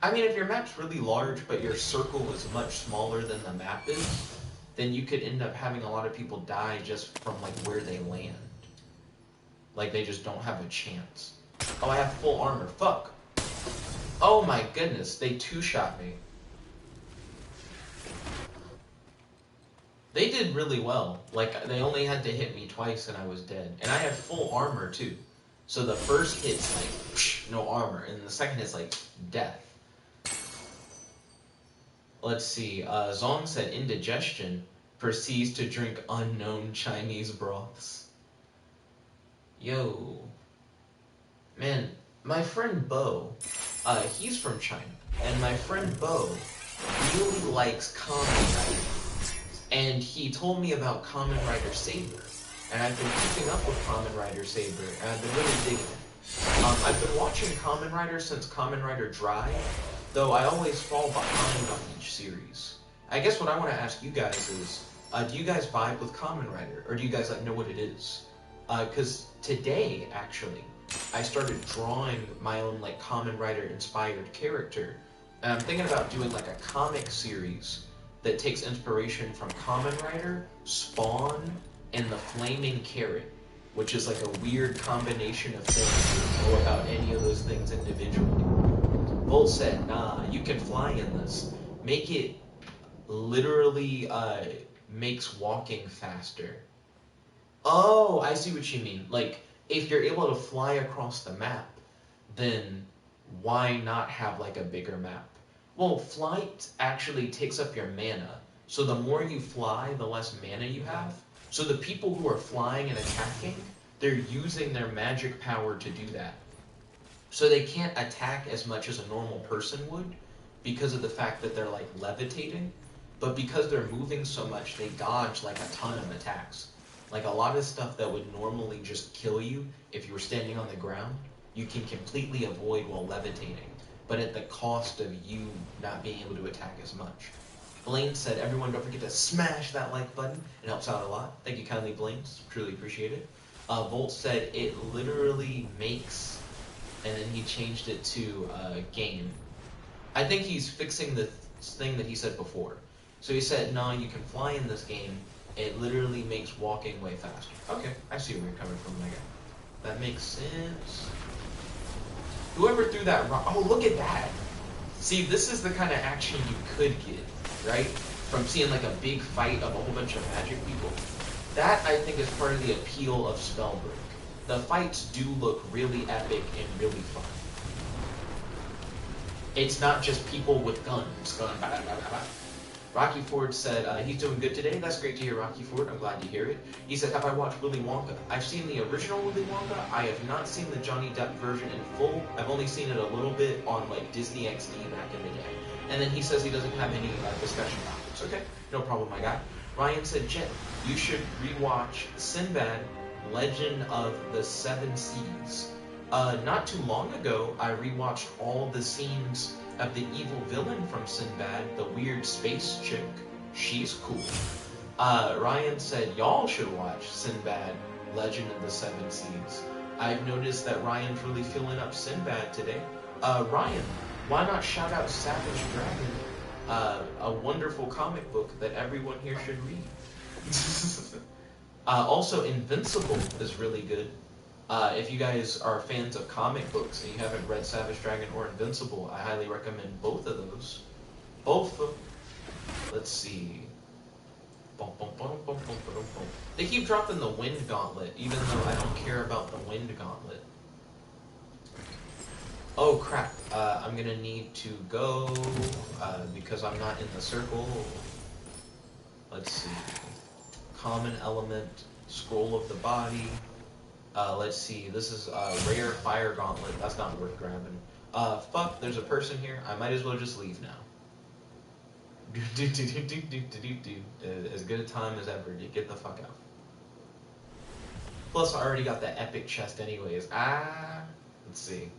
I mean, if your map's really large, but your circle is much smaller than the map is, then you could end up having a lot of people die just from like where they land. Like they just don't have a chance. Oh, I have full armor. Fuck. Oh my goodness, they two-shot me. They did really well. Like, they only had to hit me twice and I was dead. And I have full armor, too. So the first hit's like, psh, no armor. And the second hit's like, death. Let's see. Zong said, indigestion proceeds to drink unknown Chinese broths. Yo. Man, my friend Bo, he's from China. And my friend Bo really likes Kamen Rider. And he told me about Kamen Rider Saber. And I've been keeping up with Kamen Rider Saber, and I've been really digging it. I've been watching Kamen Rider since Kamen Rider Drive, though I always fall behind on each series. I guess what I want to ask you guys is, do you guys vibe with Kamen Rider? Or do you guys like know what it is? Because today, actually, I started drawing my own like Kamen Rider inspired character. And I'm thinking about doing like a comic series that takes inspiration from Kamen Rider, Spawn, and the Flaming Carrot, which is like a weird combination of things. I don't know about any of those things individually. Volt said, nah, you can fly in this. Make it literally makes walking faster. Oh, I see what you mean. Like, if you're able to fly across the map, then why not have like a bigger map? Well, flight actually takes up your mana. So the more you fly, the less mana you have. So the people who are flying and attacking, they're using their magic power to do that. So they can't attack as much as a normal person would because of the fact that they're like levitating. But because they're moving so much, they dodge like a ton of attacks. Like a lot of stuff that would normally just kill you if you were standing on the ground, you can completely avoid while levitating, but at the cost of you not being able to attack as much. Blaine said, everyone don't forget to smash that like button. It helps out a lot. Thank you kindly, Blaine. Truly appreciate it. Volt said, it literally makes, and then he changed it to game. I think he's fixing the thing that he said before. So he said, no, you can fly in this game. It literally makes walking way faster. Okay, I see where you're coming from, my guy. That makes sense. Whoever threw that rock, oh, look at that. See, this is the kind of action you could get, right? From seeing like a big fight of a whole bunch of magic people. That, I think, is part of the appeal of Spellbreak. The fights do look really epic and really fun. It's not just people with guns going blah, blah, blah, blah. Rocky Ford said, he's doing good today. That's great to hear, Rocky Ford. I'm glad to hear it. He said, have I watched Willy Wonka? I've seen the original Willy Wonka. I have not seen the Johnny Depp version in full. I've only seen it a little bit on like Disney XD back in the day. And then he says he doesn't have any discussion topics. Okay, no problem, my guy. Ryan said, Jen, you should rewatch Sinbad, Legend of the Seven Seas. Not too long ago, I rewatched all the scenes of the evil villain from Sinbad, the weird space chick. She's cool. Ryan said, y'all should watch Sinbad, Legend of the Seven Seas. I've noticed that Ryan's really filling up Sinbad today. Ryan, why not shout out Savage Dragon, a wonderful comic book that everyone here should read. Also, Invincible is really good. If you guys are fans of comic books and you haven't read Savage Dragon or Invincible, I highly recommend both of those. Both of them. Let's see. They keep dropping the Wind Gauntlet, even though I don't care about the Wind Gauntlet. Oh crap, I'm gonna need to go, because I'm not in the circle. Let's see. Common element, scroll of the body. Let's see, this is rare fire gauntlet. That's not worth grabbing. Fuck, there's a person here. I might as well just leave now. As good a time as ever. Get the fuck out. Plus, I already got the epic chest anyways. Let's see.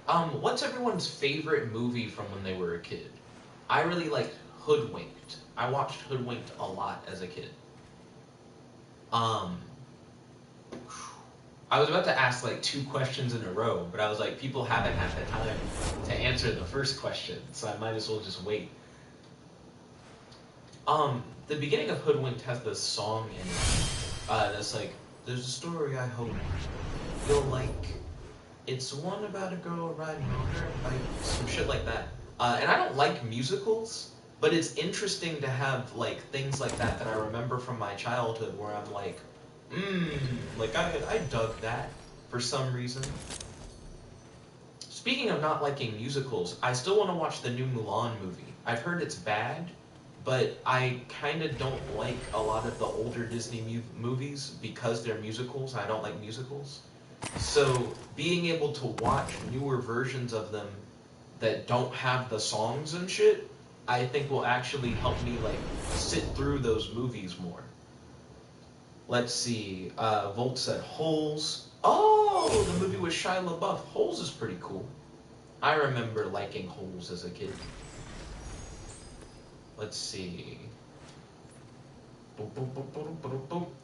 What's everyone's favorite movie from when they were a kid? I really liked Hoodwinked. I watched Hoodwinked a lot as a kid. I was about to ask like 2 questions in a row, but I was like, people haven't had the time to answer the first question, so I might as well just wait. The beginning of Hoodwinked has this song in it. That's like, there's a story I hope you'll like. It's one about a girl riding on her bike. Some shit like that. And I don't like musicals, but it's interesting to have like things like that I remember from my childhood where I'm like, like I dug that for some reason. Speaking of not liking musicals, I still want to watch the new Mulan movie. I've heard it's bad, but I kind of don't like a lot of the older Disney movies because they're musicals. I don't like musicals. So being able to watch newer versions of them that don't have the songs and shit, I think will actually help me like sit through those movies more. Let's see. Volt said Holes. Oh, the movie with Shia LaBeouf. Holes is pretty cool. I remember liking Holes as a kid. Let's see.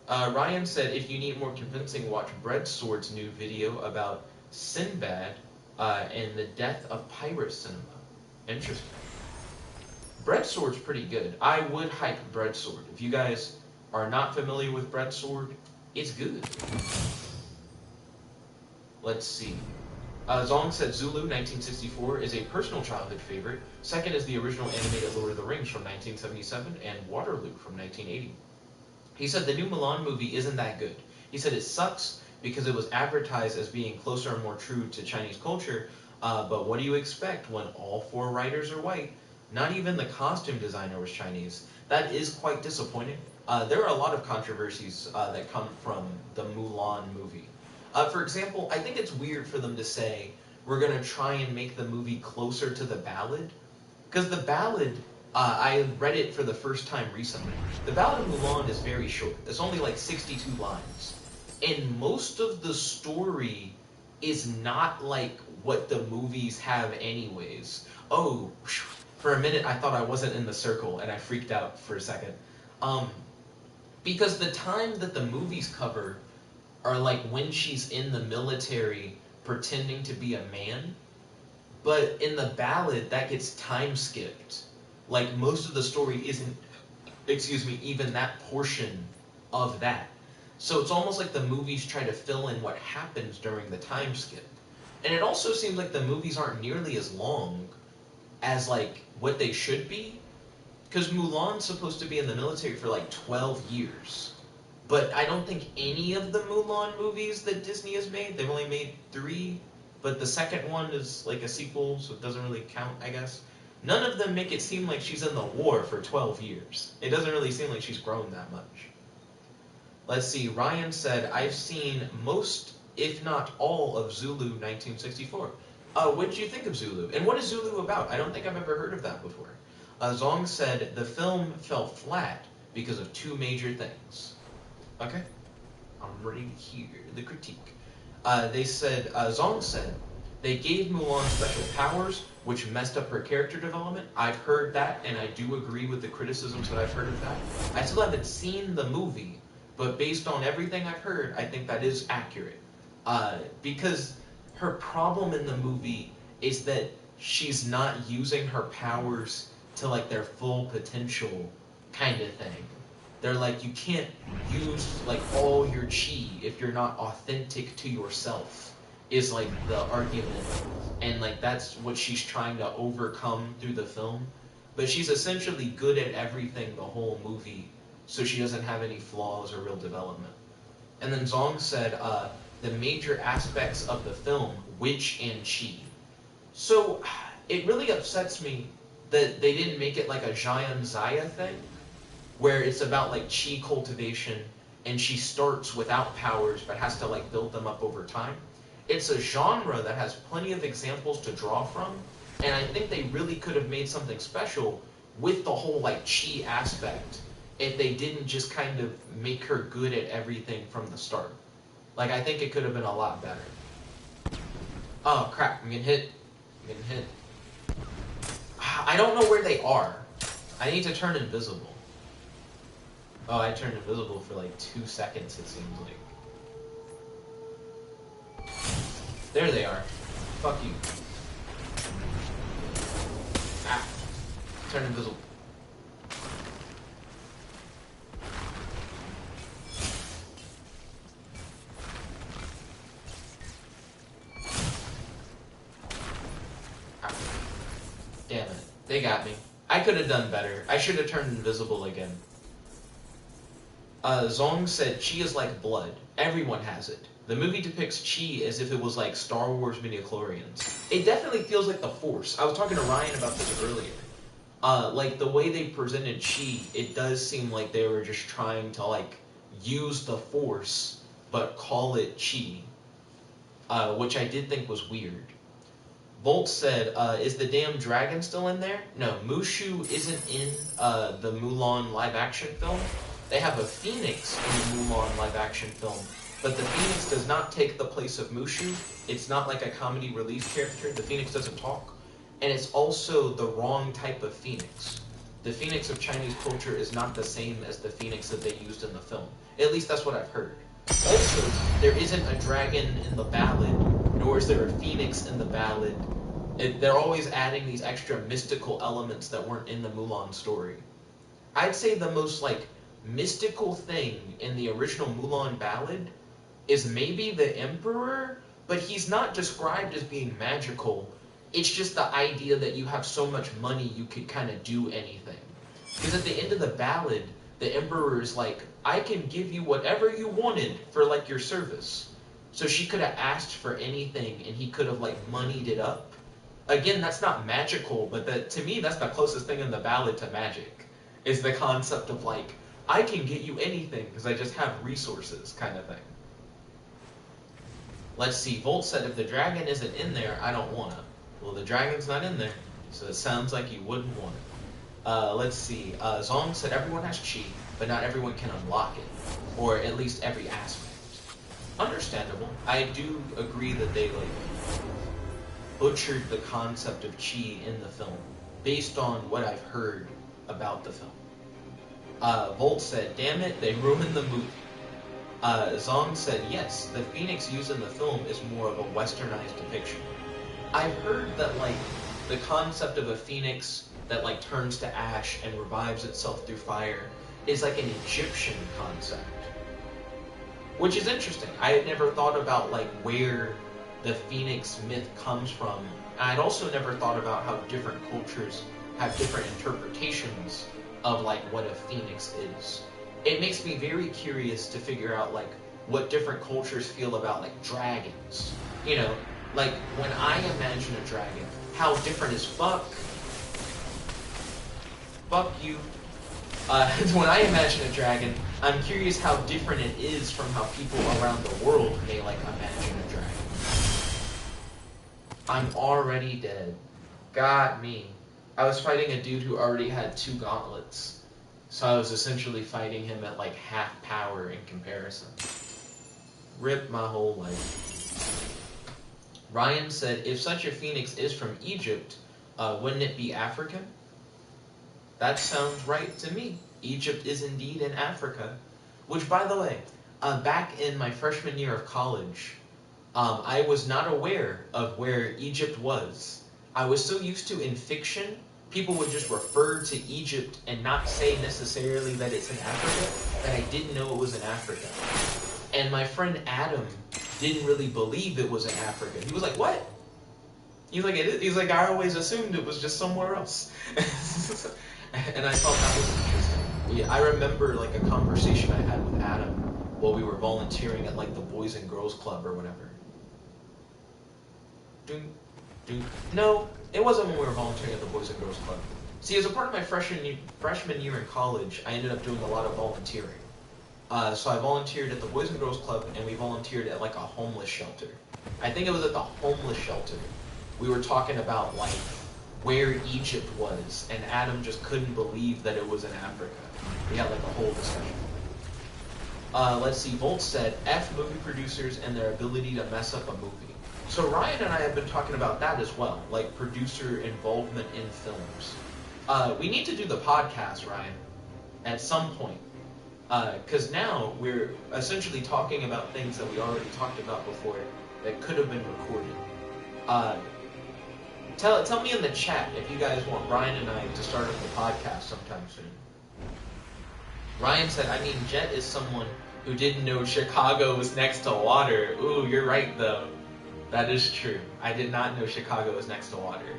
Ryan said, if you need more convincing, watch Breadsword's new video about Sinbad and the death of pirate cinema. Interesting. Breadsword's pretty good. I would hype Breadsword. If you guys are not familiar with Breadsword, it's good. Let's see. Zong said Zulu 1964 is a personal childhood favorite. Second is the original animated Lord of the Rings from 1977 and Waterloo from 1980. He said the new Mulan movie isn't that good. He said it sucks because it was advertised as being closer and more true to Chinese culture, but what do you expect when all 4 writers are white? Not even the costume designer was Chinese. That is quite disappointing. There are a lot of controversies that come from the Mulan movie. For example, I think it's weird for them to say, we're going to try and make the movie closer to the ballad. Because the ballad, I read it for the first time recently. The Ballad of Mulan is very short. It's only like 62 lines. And most of the story is not like what the movies have anyways. Oh, for a minute I thought I wasn't in the circle and I freaked out for a second. Because the time that the movies cover are like when she's in the military pretending to be a man. But in the ballad, that gets time skipped. Like most of the story isn't, even that portion of that. So it's almost like the movies try to fill in what happens during the time skip. And it also seems like the movies aren't nearly as long as like what they should be. Because Mulan's supposed to be in the military for like 12 years. But I don't think any of the Mulan movies that Disney has made, they've only made 3, but the second one is like a sequel, so it doesn't really count, I guess. None of them make it seem like she's in the war for 12 years. It doesn't really seem like she's grown that much. Let's see, Ryan said, I've seen most, if not all, of Zulu 1964. What did you think of Zulu? And what is Zulu about? I don't think I've ever heard of that before. Zong said, the film fell flat because of 2 major things. Okay, I'm ready to hear the critique. They said, Zong said, they gave Mulan special powers, which messed up her character development. I've heard that, and I do agree with the criticisms that I've heard of that. I still haven't seen the movie, but based on everything I've heard, I think that is accurate. Because her problem in the movie is that she's not using her powers to like their full potential kind of thing. They're like, you can't use like all your chi if you're not authentic to yourself, is like the argument. And like that's what she's trying to overcome through the film. But she's essentially good at everything the whole movie, so she doesn't have any flaws or real development. And then Zong said, the major aspects of the film, witch and chi. So it really upsets me that they didn't make it like a Jian Zaya thing, where it's about like chi cultivation and she starts without powers but has to like build them up over time. It's a genre that has plenty of examples to draw from, and I think they really could have made something special with the whole like chi aspect if they didn't just kind of make her good at everything from the start. Like I think it could have been a lot better. Oh crap, I'm getting hit. I don't know where they are. I need to turn invisible. Oh, I turned invisible for like 2 seconds, it seems like. There they are. Fuck you. Ah. Turn invisible. They got me. I could have done better. I should have turned invisible again. Zong said, "Chi is like blood. Everyone has it. The movie depicts Chi as if it was like Star Wars midichlorians. It definitely feels like the Force." I was talking to Ryan about this earlier. Like, the way they presented Chi, it does seem like they were just trying to, like, use the Force, but call it Chi. Which I did think was weird. Volt said, "Is the damn dragon still in there?" No, Mushu isn't in the Mulan live-action film. They have a phoenix in the Mulan live-action film, but the phoenix does not take the place of Mushu. It's not like a comedy relief character. The phoenix doesn't talk. And it's also the wrong type of phoenix. The phoenix of Chinese culture is not the same as the phoenix that they used in the film. At least that's what I've heard. Also, there isn't a dragon in the ballad, nor is there a phoenix in the ballad. They're always adding these extra mystical elements that weren't in the Mulan story. I'd say the most, like, mystical thing in the original Mulan ballad is maybe the Emperor, but he's not described as being magical. It's just the idea that you have so much money you could kind of do anything. Because at the end of the ballad, the Emperor is like, "I can give you whatever you wanted for, like, your service." So she could have asked for anything, and he could have, like, moneyed it up. Again, that's not magical, but to me, that's the closest thing in the ballad to magic, is the concept of, like, I can get you anything because I just have resources kind of thing. Let's see, Volt said, "If the dragon isn't in there, I don't want to." Well, the dragon's not in there, so it sounds like you wouldn't want it. Let's see, Zong said, "Everyone has Chi, but not everyone can unlock it, or at least every aspect." Understandable. I do agree that they, like, butchered the concept of Chi in the film, based on what I've heard about the film. Volt said, "Damn it, they ruined the movie." Zong said, "Yes, the phoenix used in the film is more of a westernized depiction." I've heard that, like, the concept of a phoenix that, like, turns to ash and revives itself through fire is like an Egyptian concept. Which is interesting. I had never thought about, like, where the phoenix myth comes from. I'd also never thought about how different cultures have different interpretations of, like, what a phoenix is. It makes me very curious to figure out, like, what different cultures feel about, like, dragons. You know, like, when I imagine a dragon, how different is fuck you. When I imagine a dragon, I'm curious how different it is from how people around the world may, like, imagine a dragon. I'm already dead. Got me. I was fighting a dude who already had 2 gauntlets. So I was essentially fighting him at, like, half power in comparison. Rip my whole life. Ryan said, "If such a phoenix is from Egypt, wouldn't it be African?" That sounds right to me. Egypt is indeed in Africa. Which, by the way, back in my freshman year of college, I was not aware of where Egypt was. I was so used to, in fiction, people would just refer to Egypt and not say necessarily that it's in Africa, that I didn't know it was in Africa. And my friend Adam didn't really believe it was in Africa. He was like, "What?" He's like, He's like, "I always assumed it was just somewhere else." And I thought that was interesting. I remember, like, a conversation I had with Adam while we were volunteering at, like, the Boys and Girls Club or whatever. No, it wasn't when we were volunteering at the Boys and Girls Club. See, as a part of my freshman year in college, I ended up doing a lot of volunteering. So I volunteered at the Boys and Girls Club, and we volunteered at, like, a homeless shelter. I think it was at the homeless shelter. We were talking about, like, where Egypt was, and Adam just couldn't believe that it was in Africa. We had, like, a whole discussion. Let's see, Volt said, "F movie producers and their ability to mess up a movie." So Ryan and I have been talking about that as well, like producer involvement in films. We need to do the podcast, Ryan, at some point. Because now we're essentially talking about things that we already talked about before that could have been recorded. Tell me in the chat if you guys want Ryan and I to start up the podcast sometime soon. Ryan said, "I mean, Jet is someone who didn't know Chicago was next to water." Ooh, you're right, though. That is true. I did not know Chicago was next to water.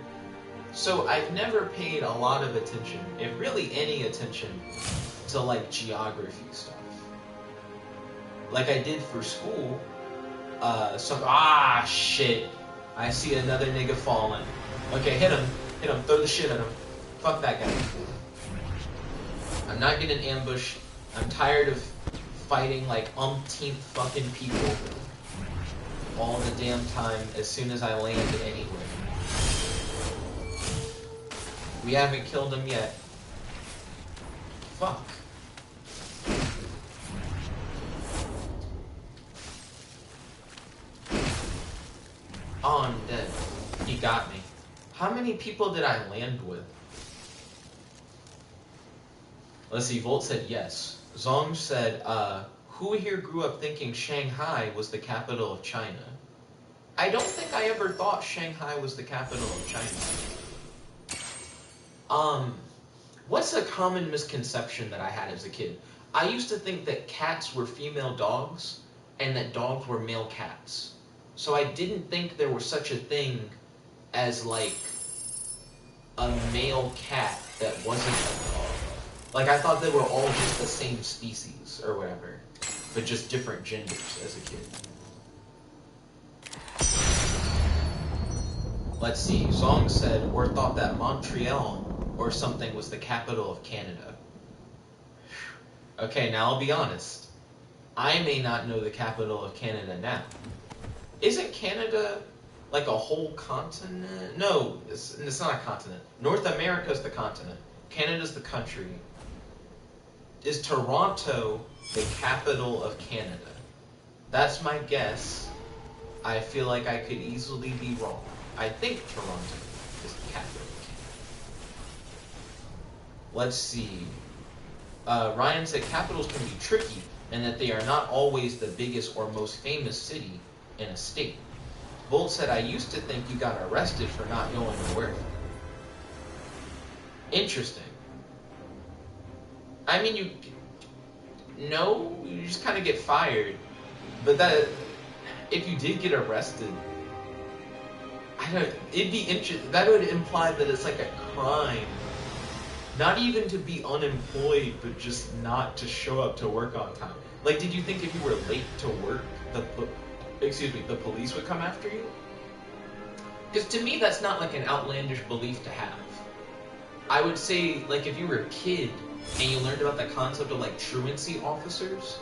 So I've never paid a lot of attention, if really any attention, to like geography stuff. Like I did for school. Shit. I see another nigga falling. Okay, hit him, throw the shit at him. Fuck that guy. I'm not getting ambushed. I'm tired of fighting like umpteenth fucking people all the damn time as soon as I land anywhere. We haven't killed him yet. Fuck. Oh, I'm dead. He got me. How many people did I land with? Let's see, Volt said yes. Zong said, who here grew up thinking Shanghai was the capital of China? I don't think I ever thought Shanghai was the capital of China. What's a common misconception that I had as a kid? I used to think that cats were female dogs and that dogs were male cats. So I didn't think there was such a thing as like a male cat that wasn't a dog. Like I thought they were all just the same species or whatever, but just different genders as a kid. Let's see, Zong said, or thought that Montreal or something was the capital of Canada. Okay, now I'll be honest. I may not know the capital of Canada now. Isn't Canada like a whole continent? No, it's not a continent. North America's the continent. Canada's the country. Is Toronto the capital of Canada? That's my guess. I feel like I could easily be wrong. I think Toronto is the capital of Canada. Let's see. Ryan said capitals can be tricky and that they are not always the biggest or most famous city in a state. Volt said, I used to think you got arrested for not going to work. Interesting. I mean, you just kind of get fired. But that, if you did get arrested, it'd be interesting. That would imply that it's like a crime. Not even to be unemployed, but just not to show up to work on time. Like, did you think if you were late to work, the police would come after you? Because to me, that's not like an outlandish belief to have. I would say, like, if you were a kid and you learned about the concept of, like, truancy officers,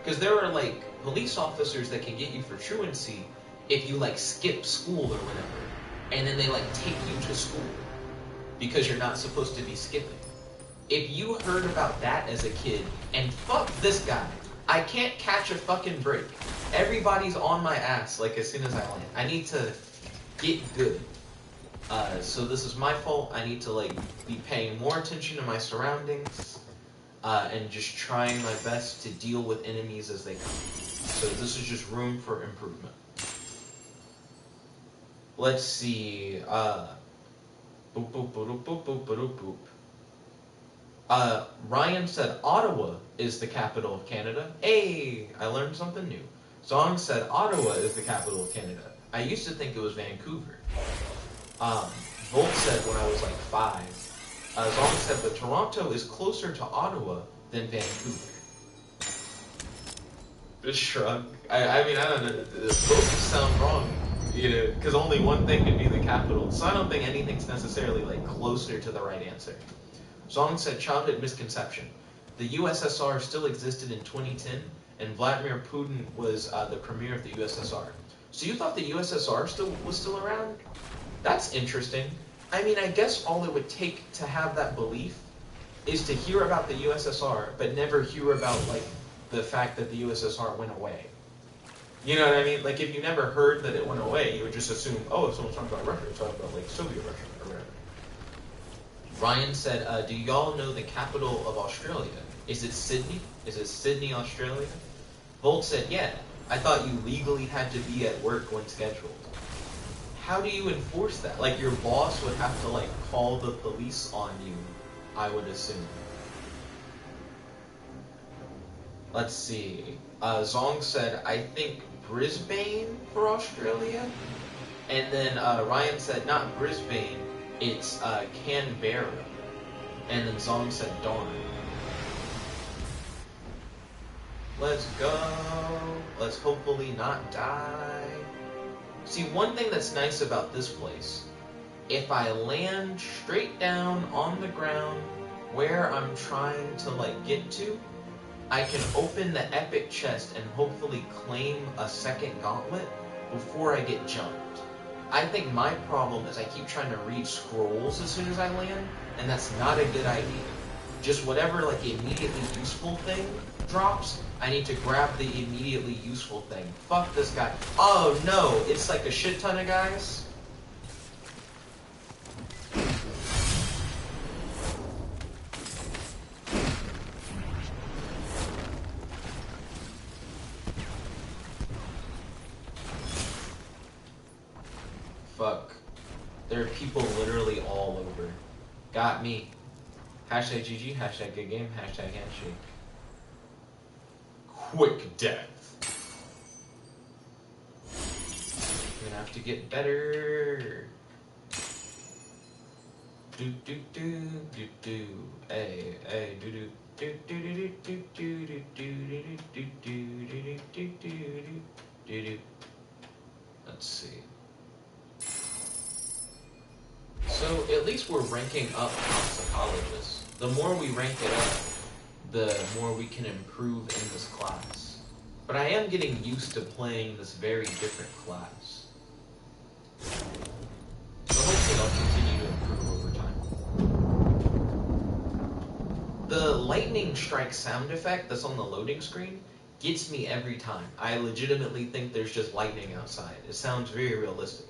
because there are, like, police officers that can get you for truancy if you, like, skip school or whatever, and then they, like, take you to school because you're not supposed to be skipping. If you heard about that as a kid, and fuck this guy, I can't catch a fucking break. Everybody's on my ass, like, as soon as I land. I need to get good. So this is my fault. I need to, like, be paying more attention to my surroundings, and just trying my best to deal with enemies as they come. So this is just room for improvement. Let's see, boop, boop, boop, boop, boop, boop, boop. Ryan said Ottawa is the capital of Canada. Hey, I learned something new. Zong said Ottawa is the capital of Canada. I used to think it was Vancouver. Volt said when I was like 5. Zong said that Toronto is closer to Ottawa than Vancouver. Just shrug. I mean, I don't know. Both sound wrong, you know, because only one thing could be the capital. So I don't think anything's necessarily like closer to the right answer. Zong said childhood misconception. The USSR still existed in 2010, and Vladimir Putin was the premier of the USSR. So you thought the USSR was still around? That's interesting. I mean, I guess all it would take to have that belief is to hear about the USSR, but never hear about, like, the fact that the USSR went away. You know what I mean? Like, if you never heard that it went away, you would just assume, oh, if someone's talking about Russia, it's talking about, like, Soviet Russia or whatever. Ryan said, do y'all know the capital of Australia? Is it Sydney? Is it Sydney, Australia? Volt said, yeah. I thought you legally had to be at work when scheduled. How do you enforce that? Like, your boss would have to, like, call the police on you, I would assume. Let's see. Zong said, I think Brisbane for Australia. And then Ryan said, not Brisbane, It's Canberra. And then Zong said darn. Let's go. Let's hopefully not die. See, one thing that's nice about this place, if I land straight down on the ground where I'm trying to like get to, I can open the epic chest and hopefully claim a second gauntlet before I get jumped. I think my problem is I keep trying to read scrolls as soon as I land, and that's not a good idea. Just whatever like immediately useful thing drops, I need to grab the immediately useful thing. Fuck this guy. Oh no, it's like a shit ton of guys. Fuck. There are people literally all over. Got me. Hashtag GG, hashtag good game, hashtag handshake. Quick death. I'm gonna have to get better. Do do do do do. Hey, hey, do do do do do do do do do do do do do do. Let's see. So at least we're ranking up toxicologists. The more we rank it up, the more we can improve in this class. But I am getting used to playing this very different class. So hopefully I'll continue to improve over time. The lightning strike sound effect that's on the loading screen gets me every time. I legitimately think there's just lightning outside. It sounds very realistic.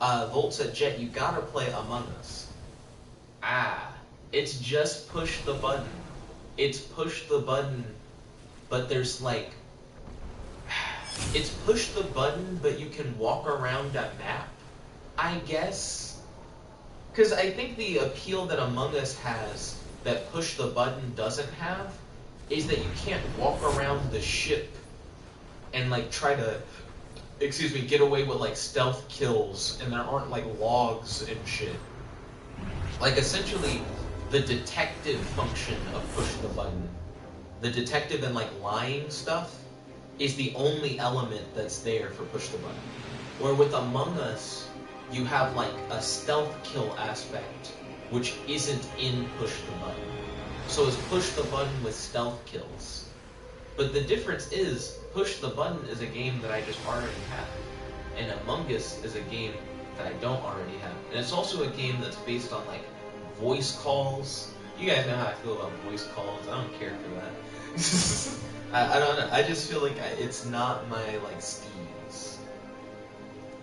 Volt said, Jet, you gotta play Among Us. It's just push the button. It's push the button, but there's like... It's push the button, but you can walk around a map, I guess? Because I think the appeal that Among Us has that push the button doesn't have is that you can't walk around the ship and like try to... get away with like stealth kills, and there aren't like logs and shit. Like essentially, the detective function of push the button, the detective and like lying stuff, is the only element that's there for push the button. Where with Among Us, you have like a stealth kill aspect, which isn't in push the button. So it's push the button with stealth kills. But the difference is, push the button is a game that I just already have, and Among Us is a game that I don't already have. And it's also a game that's based on like voice calls. You guys know how I feel about voice calls. I don't care for that. I don't know. I just feel like it's not my like steez.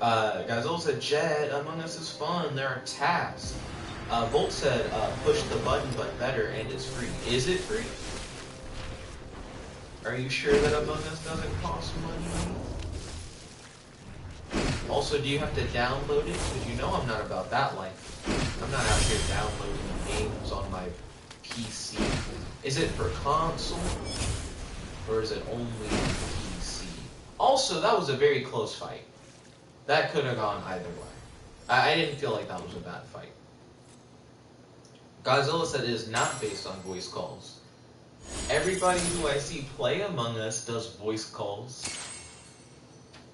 Guys, also said, Jed, Among Us is fun. There are tasks. Volt said, push the button but better, and it's free. Is it free? Are you sure that Among Us doesn't cost money? Also, do you have to download it? Because you know I'm not about that life. I'm not out here downloading games on my PC. Is it for console? Or is it only PC? Also, that was a very close fight. That could have gone either way. I didn't feel like that was a bad fight. Godzilla said it is not based on voice calls. Everybody who I see play Among Us does voice calls.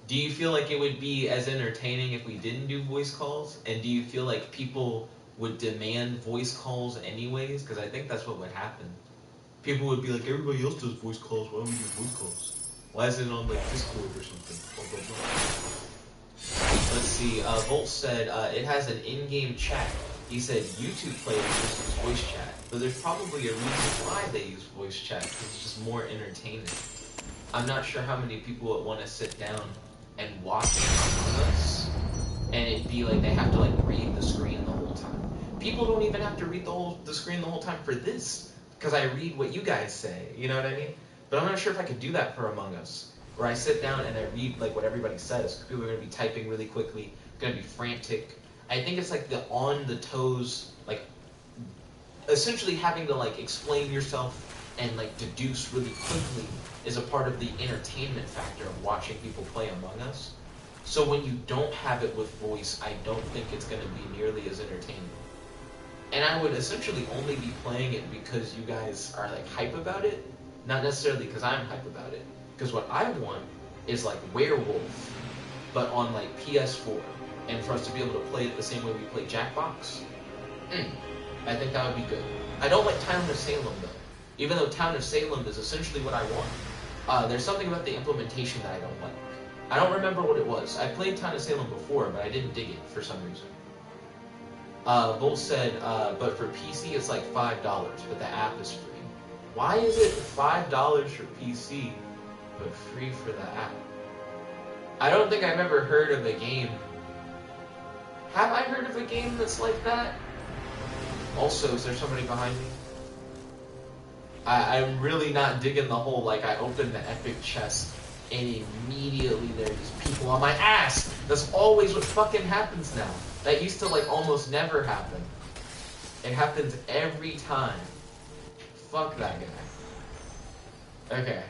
Do you feel like it would be as entertaining if we didn't do voice calls? And do you feel like people would demand voice calls anyways? Because I think that's what would happen. People would be like, everybody else does voice calls, why don't we do voice calls? Why is it on like Discord or something? Blah, blah, blah. Let's see, Volt said it has an in-game chat. He said YouTube players just use voice chat, but there's probably a reason why they use voice chat, because it's just more entertaining. I'm not sure how many people would want to sit down and watch Among Us, and it'd be like they have to like read the screen the whole time. People don't even have to read the screen the whole time for this, because I read what you guys say, you know what I mean? But I'm not sure if I could do that for Among Us, where I sit down and I read like what everybody says, because people are going to be typing really quickly, going to be frantic. I think it's like the on-the-toes, like, essentially having to, like, explain yourself and, like, deduce really quickly is a part of the entertainment factor of watching people play Among Us. So when you don't have it with voice, I don't think it's going to be nearly as entertaining. And I would essentially only be playing it because you guys are like hype about it, not necessarily because I'm hype about it. Because what I want is like Werewolf, but on like PS4, and for us to be able to play it the same way we play Jackbox. I think that would be good. I don't like Town of Salem though, even though Town of Salem is essentially what I want. There's something about the implementation that I don't like. I don't remember what it was. I played Town of Salem before, but I didn't dig it for some reason. Volt said, but for PC it's like $5, but the app is free. Why is it $5 for PC, but free for the app? I don't think I've ever heard of a game. Have I heard of a game that's like that? Also, is there somebody behind me? I'm really not digging the whole, like, I opened the epic chest and immediately there are these people on my ass. That's always what fucking happens now. That used to, like, almost never happen. It happens every time. Fuck that guy. Okay.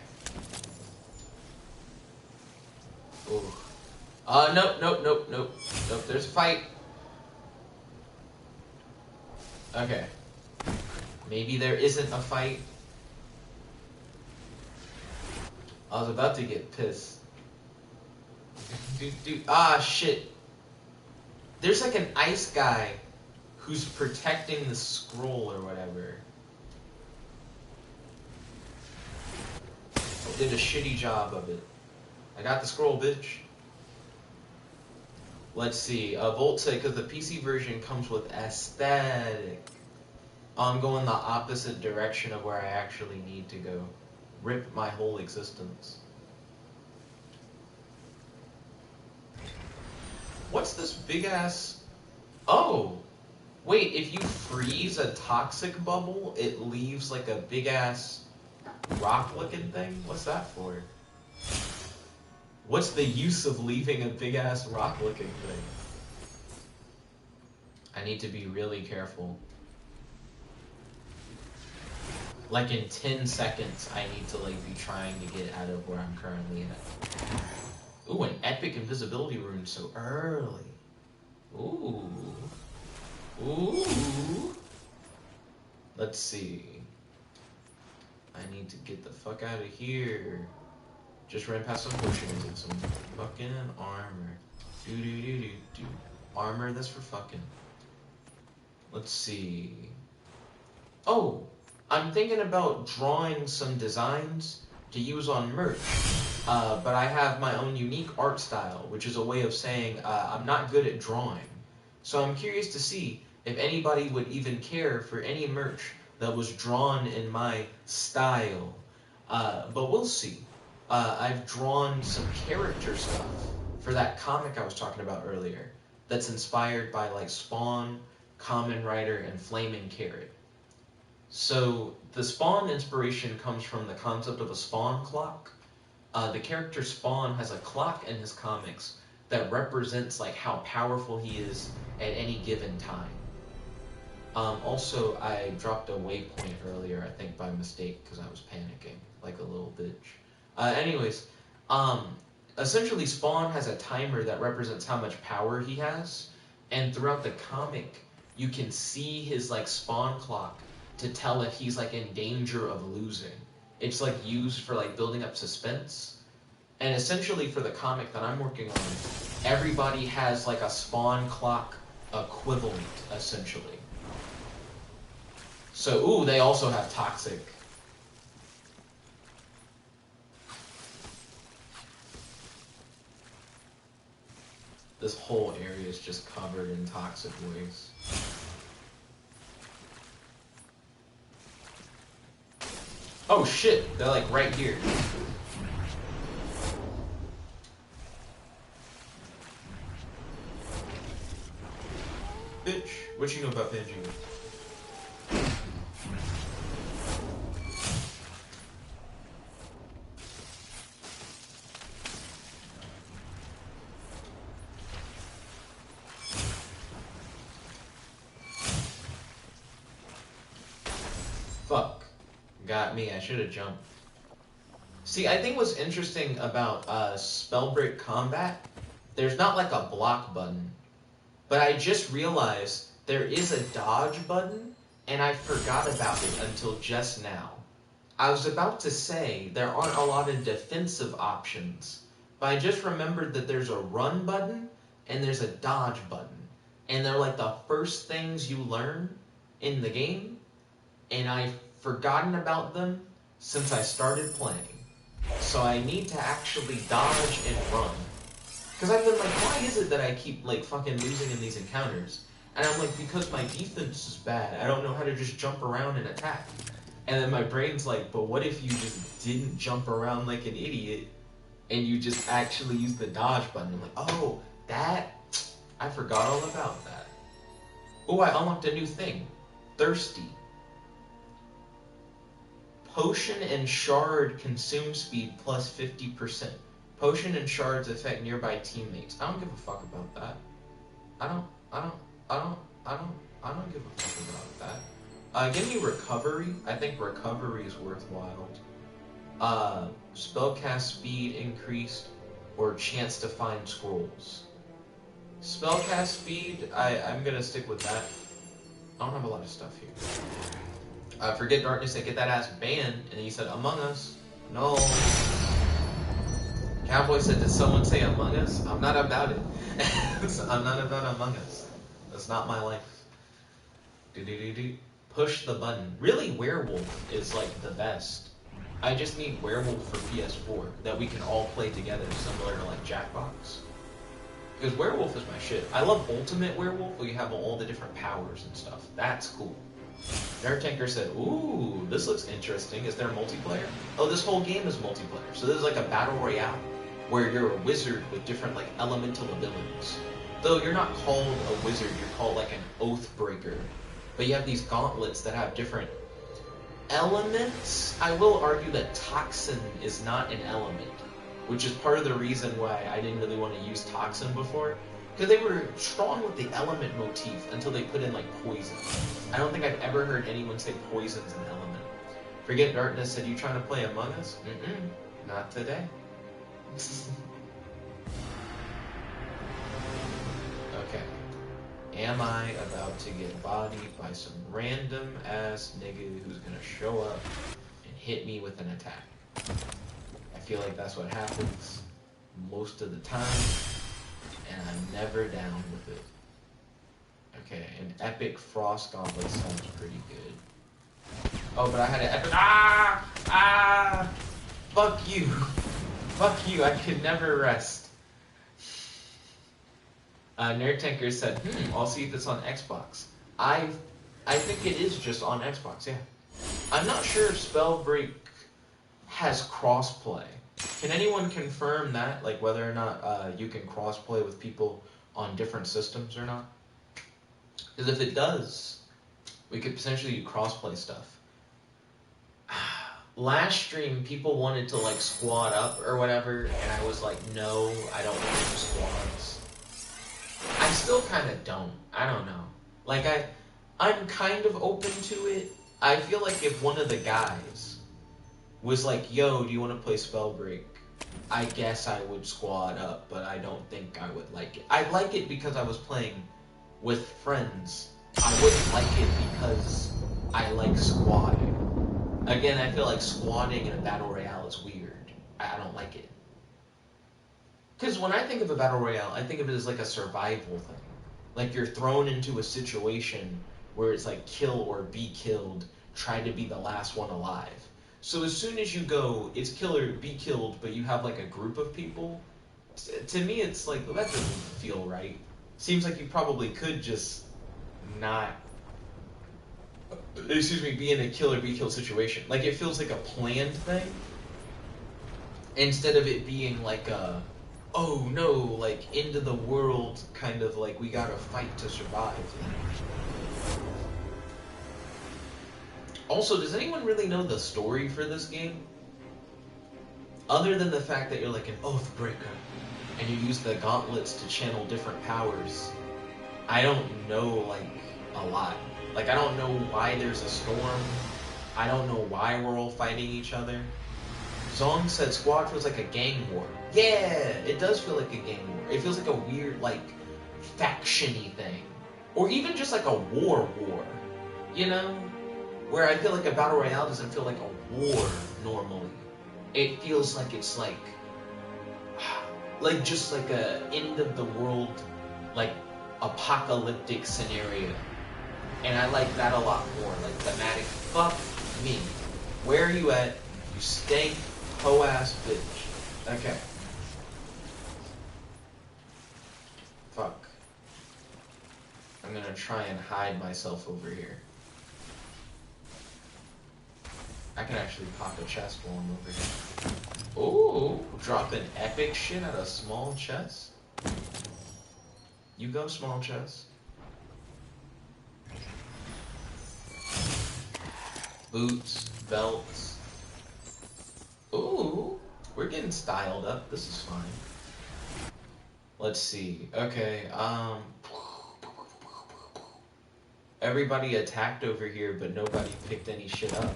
Ooh. Nope. There's a fight. Okay. Maybe there isn't a fight. I was about to get pissed. Ah, shit. There's like an ice guy who's protecting the scroll or whatever. I did a shitty job of it. I got the scroll, bitch. Let's see. Volt said, because the PC version comes with aesthetic. I'm going the opposite direction of where I actually need to go. Rip my whole existence. What's this big ass... Oh! Wait, if you freeze a toxic bubble, it leaves like a big ass rock looking thing? What's that for? What's the use of leaving a big ass rock looking thing? I need to be really careful. Like in 10 seconds, I need to like be trying to get out of where I'm currently at. Ooh, an epic invisibility rune so early. Ooh. Let's see. I need to get the fuck out of here. Just ran past some potions and some fucking armor. Do. Armor, that's for fucking. Let's see. Oh! I'm thinking about drawing some designs to use on merch, but I have my own unique art style, which is a way of saying I'm not good at drawing. So I'm curious to see if anybody would even care for any merch that was drawn in my style. But we'll see. I've drawn some character stuff for that comic I was talking about earlier that's inspired by like Spawn, Kamen Rider, and Flaming Carrot. So the Spawn inspiration comes from the concept of a Spawn clock. The character Spawn has a clock in his comics that represents like how powerful he is at any given time. Also, I dropped a waypoint earlier, I think by mistake, because I was panicking like a little bitch. Essentially Spawn has a timer that represents how much power he has, and throughout the comic, you can see his like Spawn clock to tell if he's like in danger of losing. It's like used for like building up suspense. And essentially for the comic that I'm working on, everybody has like a Spawn clock equivalent, essentially. So, ooh, they also have toxic. This whole area is just covered in toxic waste. Oh shit, they're like right here. Bitch, what you know about Banjo? Fuck. Got me, I should have jumped. See, I think what's interesting about Spellbreak combat there's not like a block button, but I just realized there is a dodge button, and I forgot about it until just now. I was about to say there aren't a lot of defensive options, but I just remembered that there's a run button and there's a dodge button. And they're like the first things you learn in the game, and I've forgotten about them since I started playing. So I need to actually dodge and run. Because I've been like, why is it that I keep like fucking losing in these encounters? And I'm like, because my defense is bad. I don't know how to just jump around and attack. And then my brain's like, but what if you just didn't jump around like an idiot and you just actually use the dodge button? I'm like, oh, I forgot all about that. Oh, I unlocked a new thing. Thirsty. Potion and shard consume speed plus 50%. Potion and shards affect nearby teammates. I don't give a fuck about that. I don't give a fuck about that. Give me recovery. I think recovery is worthwhile. Spellcast speed increased or chance to find scrolls. Spellcast speed, I'm gonna stick with that. I don't have a lot of stuff here. Forget Darkness and get that ass banned, and he said Among Us. No. Cowboy said, did someone say Among Us? I'm not about it. I'm not about Among Us. That's not my life. Push the button. Really, Werewolf is like the best. I just need Werewolf for PS4 that we can all play together, similar to like Jackbox. Because Werewolf is my shit. I love Ultimate Werewolf, where you have all the different powers and stuff. That's cool. Nerd Tanker said, ooh, this looks interesting. Is there multiplayer? Oh, this whole game is multiplayer. So this is like a battle royale, where you're a wizard with different like elemental abilities. Though you're not called a wizard, you're called like an oath breaker. But you have these gauntlets that have different elements. I will argue that Toxin is not an element, which is part of the reason why I didn't really want to use Toxin before. Because they were strong with the element motif until they put in like poison. I don't think I've ever heard anyone say poison's an element. Forget Darkness said, you trying to play Among Us? Not today. Okay. Am I about to get bodied by some random ass nigga who's gonna show up and hit me with an attack? I feel like that's what happens most of the time, and I'm never down with it. Okay, an epic frost gauntlet sounds pretty good. Oh, but I had an epic. Fuck you. Fuck you, I could never rest. Nerd Tanker said, I'll see if it's on Xbox. I think it is just on Xbox, yeah. I'm not sure if Spellbreak has crossplay. Can anyone confirm that? Like whether or not you can crossplay with people on different systems or not? Because if it does, we could potentially do crossplay stuff. Last stream, people wanted to like squad up or whatever, and I was like, no, I don't want to do squads. I still kind of don't. I don't know. Like I'm kind of open to it. I feel like if one of the guys was like, yo, do you want to play Spellbreak? I guess I would squad up, but I don't think I would like it. I like it because I was playing with friends. I wouldn't like it because I like squatting. Again, I feel like squatting in a battle royale is weird. I don't like it. Because when I think of a battle royale, I think of it as like a survival thing. Like you're thrown into a situation where it's like kill or be killed, try to be the last one alive. So as soon as you go, it's kill or be killed, but you have like a group of people, to me it's like, well, that doesn't feel right. Seems like you probably could just not, be in a kill or be killed situation. Like it feels like a planned thing, instead of it being like a, oh no, like end of the world kind of like we gotta fight to survive. Also, does anyone really know the story for this game? Other than the fact that you're like an oath breaker and you use the gauntlets to channel different powers, I don't know like a lot. Like I don't know why there's a storm. I don't know why we're all fighting each other. Zong said squad feels like a gang war. Yeah, it does feel like a gang war. It feels like a weird, like, faction-y thing. Or even just like a war, you know? Where I feel like a battle royale doesn't feel like a war normally. It feels like it's like just like a end of the world, like apocalyptic scenario. And I like that a lot more. Like thematic. Fuck me. Where are you at? You stank hoe ass bitch. Okay. Fuck. I'm gonna try and hide myself over here. I can actually pop a chest while I'm over here. Ooh, dropping epic shit out of small chest. You go, small chest. Boots, belts. Ooh, we're getting styled up. This is fine. Let's see. Okay, everybody attacked over here, but nobody picked any shit up.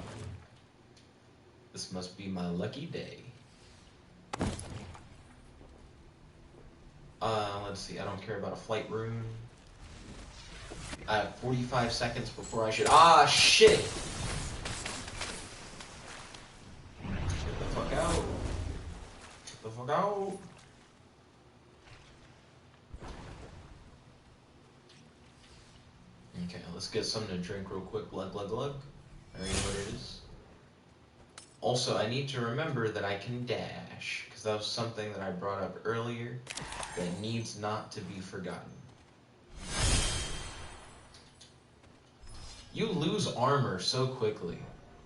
This must be my lucky day. Let's see. I don't care about a flight room. I have 45 seconds before I should. Ah, shit! Get the fuck out. Get the fuck out. Okay, let's get something to drink real quick. Glug, glug, glug. I already know what it is. Also, I need to remember that I can dash, because that was something that I brought up earlier that needs not to be forgotten. You lose armor so quickly.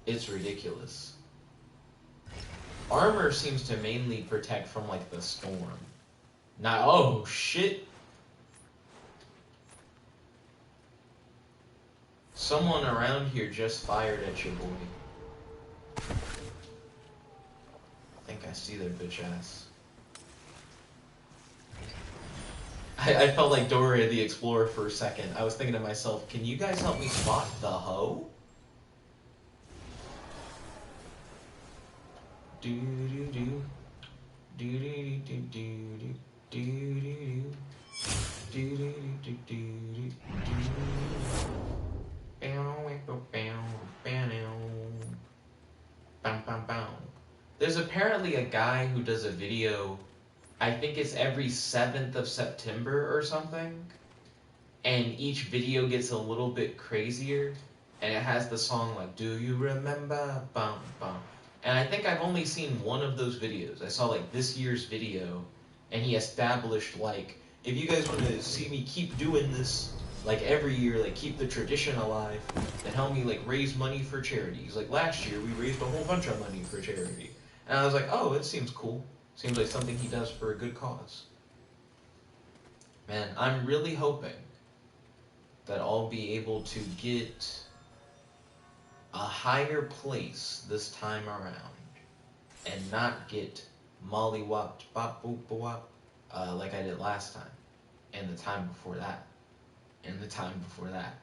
It's ridiculous. Armor seems to mainly protect from, like, the storm. Now, oh, shit. Someone around here just fired at your boy. I think I see their bitch ass. I felt like Dora the Explorer for a second. I was thinking to myself, can you guys help me spot the hoe? Do do do do do do do do do do do do do do. There's apparently a guy who does a video, I think it's every 7th of September or something, and each video gets a little bit crazier, and it has the song like, do you remember, bum bum. And I think I've only seen one of those videos. I saw like this year's video, and he established like, if you guys want to see me keep doing this, like every year, like keep the tradition alive, then help me like raise money for charities. Like last year, we raised a whole bunch of money for charity. And I was like, oh, it seems cool. Seems like something he does for a good cause. Man, I'm really hoping that I'll be able to get a higher place this time around and not get mollywopped bop boop wop like I did last time, and the time before that, and the time before that.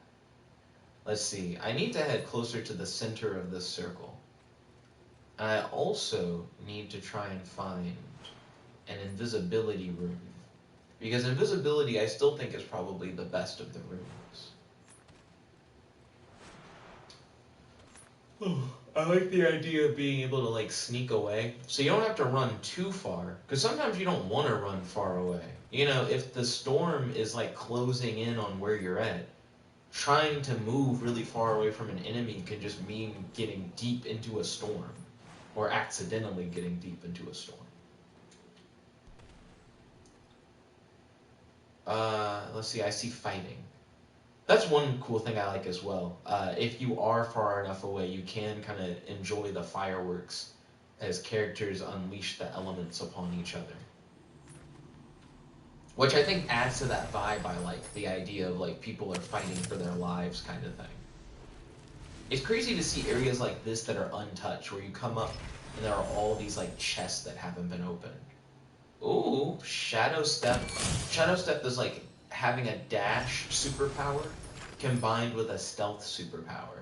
Let's see, I need to head closer to the center of this circle. I also need to try and find an invisibility room, because invisibility I still think is probably the best of the rooms. I like the idea of being able to like sneak away, so you don't have to run too far, because sometimes you don't want to run far away. You know, if the storm is like closing in on where you're at, trying to move really far away from an enemy can just mean getting deep into a storm, or accidentally getting deep into a storm. Let's see, I see fighting. That's one cool thing I like as well. If you are far enough away, you can kind of enjoy the fireworks as characters unleash the elements upon each other. Which I think adds to that vibe I like, the idea of like people are fighting for their lives kind of thing. It's crazy to see areas like this that are untouched, where you come up and there are all these like chests that haven't been opened. Ooh, Shadow Step. Shadow Step is like having a dash superpower combined with a stealth superpower.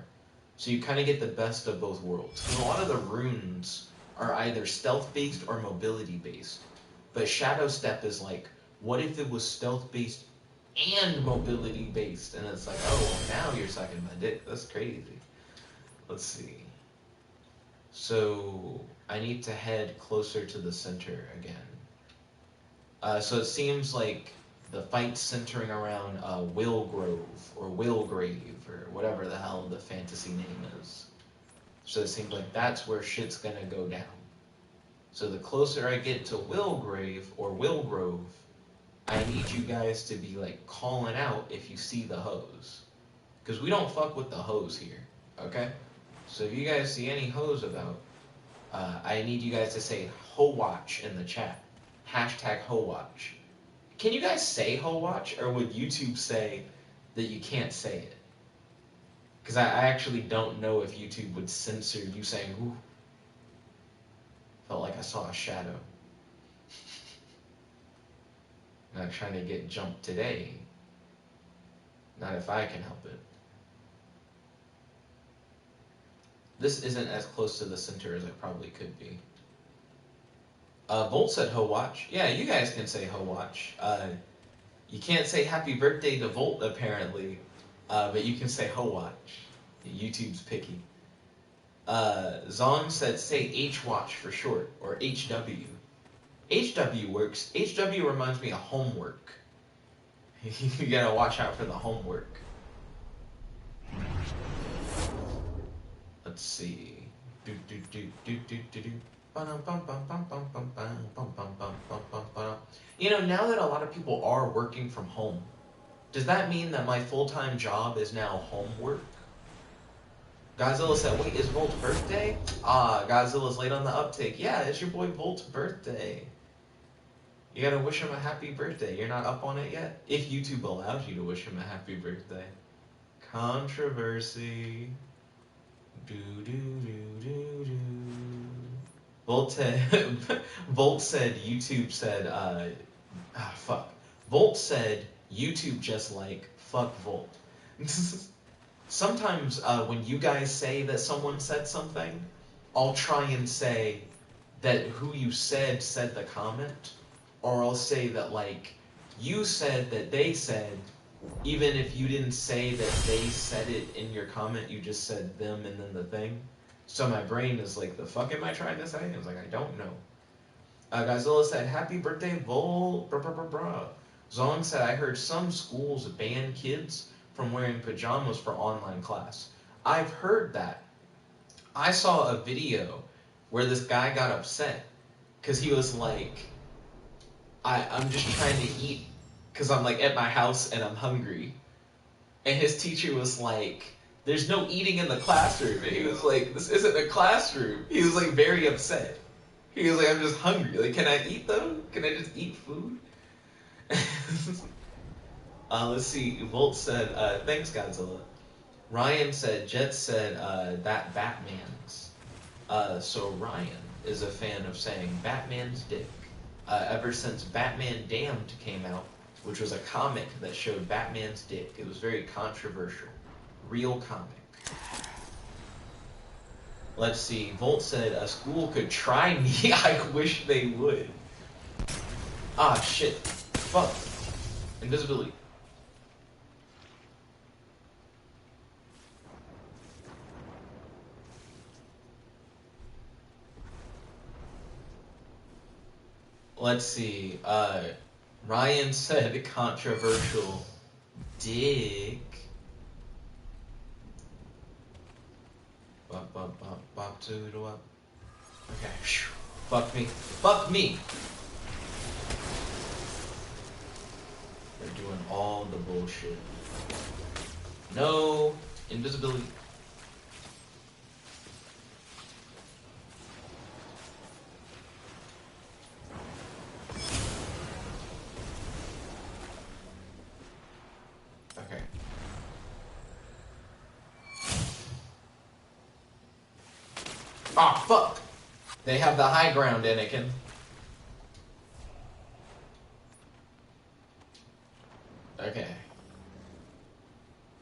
So you kind of get the best of both worlds. And a lot of the runes are either stealth based or mobility based. But Shadow Step is like, what if it was stealth-based and mobility-based? And it's like, oh, well, now you're sucking my dick. That's crazy. Let's see. So, I need to head closer to the center again. So it seems like the fight's centering around Willgrove, or Willgrave, or whatever the hell the fantasy name is. So it seems like that's where shit's gonna go down. So the closer I get to Willgrave, or Willgrove, I need you guys to be like calling out if you see the hoes. Because we don't fuck with the hoes here, okay? So if you guys see any hoes about, I need you guys to say HoWatch in the chat. Hashtag HoWatch. Can you guys say HoWatch, or would YouTube say that you can't say it? Because I actually don't know if YouTube would censor you saying "ooh." Felt like I saw a shadow. Not trying to get jumped today. Not if I can help it. This isn't as close to the center as it probably could be. Volt said HoWatch. Yeah, you guys can say HoWatch. You can't say happy birthday to Volt, apparently. But you can say HoWatch. YouTube's picky. Zong said say HWatch for short, or HW. HW works. HW reminds me of homework. You gotta watch out for the homework. Let's see. You know, now that a lot of people are working from home, does that mean that my full-time job is now homework? Godzilla said, wait, is Volt's birthday? Ah, Godzilla's late on the uptake. Yeah, it's your boy Volt's birthday. You gotta wish him a happy birthday. You're not up on it yet? If YouTube allows you to wish him a happy birthday. Controversy. Volt said YouTube said, fuck. Volt said YouTube just like, fuck Volt. Sometimes when you guys say that someone said something, I'll try and say that who you said the comment, or I'll say that like, you said that they said, even if you didn't say that they said it in your comment, you just said them and then the thing. So my brain is like, the fuck am I trying to say? I was like, I don't know. Godzilla said, happy birthday, Volt. Bruh, bruh, bruh, bruh. Zong said, I heard some schools ban kids from wearing pajamas for online class. I've heard that. I saw a video where this guy got upset because he was like, I'm just trying to eat because I'm like at my house and I'm hungry. And his teacher was like, there's no eating in the classroom. And he was like, this isn't a classroom. He was like very upset. He was like, I'm just hungry. Like, can I eat though? Can I just eat food? Let's see. Volt said, thanks Godzilla. Ryan said, Jet said, that Batman's. So Ryan is a fan of saying Batman's dick. Ever since Batman Damned came out, which was a comic that showed Batman's dick. It was very controversial. Real comic. Let's see. Volt said, a school could try me. I wish they would. Ah, shit. Fuck. Invisibility. Let's see. Ryan said controversial dick. Bop, bop, bop, bop, toodle up. Okay. Fuck me. Fuck me! They're doing all the bullshit. No invisibility. Okay. Ah, fuck! They have the high ground, Anakin. Okay.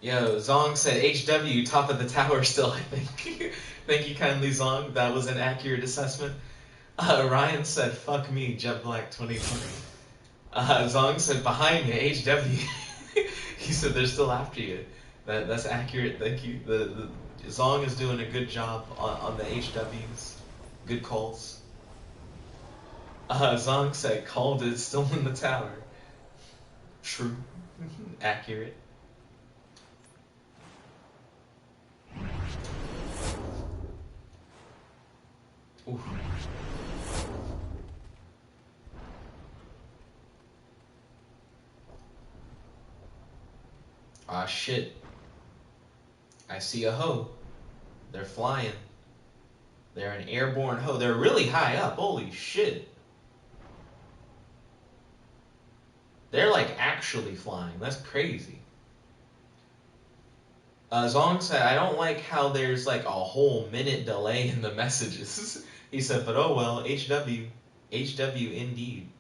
Yo, Zong said HW, top of the tower still, I think. Thank you kindly, Zong. That was an accurate assessment. Ryan said, "Fuck me, Jet Black 2020." Zong said, "Behind you, HW." He said, "They're still after you." That's accurate. Thank you. The Zong is doing a good job on the HWs. Good calls. Zong said, "Called it, still in the tower." True. Accurate. Ooh. Ah, shit. I see a hoe. They're flying. They're an airborne hoe. They're really high up. Holy shit. They're like actually flying. That's crazy. Zong said, "I don't like how there's like a whole minute delay in the messages." He said, "But oh well, HW. HW indeed.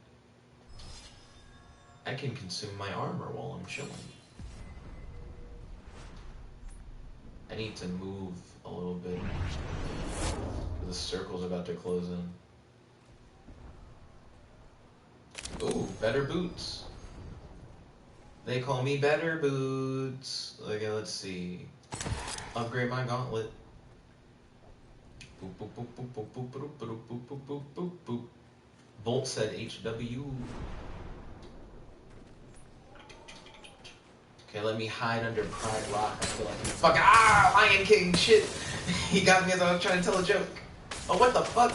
I can consume my armor while I'm chilling." I need to move a little bit. The circle's about to close in. Ooh, better boots. They call me better boots. Okay, let's see. Upgrade my gauntlet. Boop, boop, boop, boop, boop, boop, boop, boop, boop, boop, boop, boop, boop. Bolt said HW. Okay, let me hide under Pride Rock. I feel like I'm fucking Lion King shit. He got me as I was trying to tell a joke. Oh, what the fuck?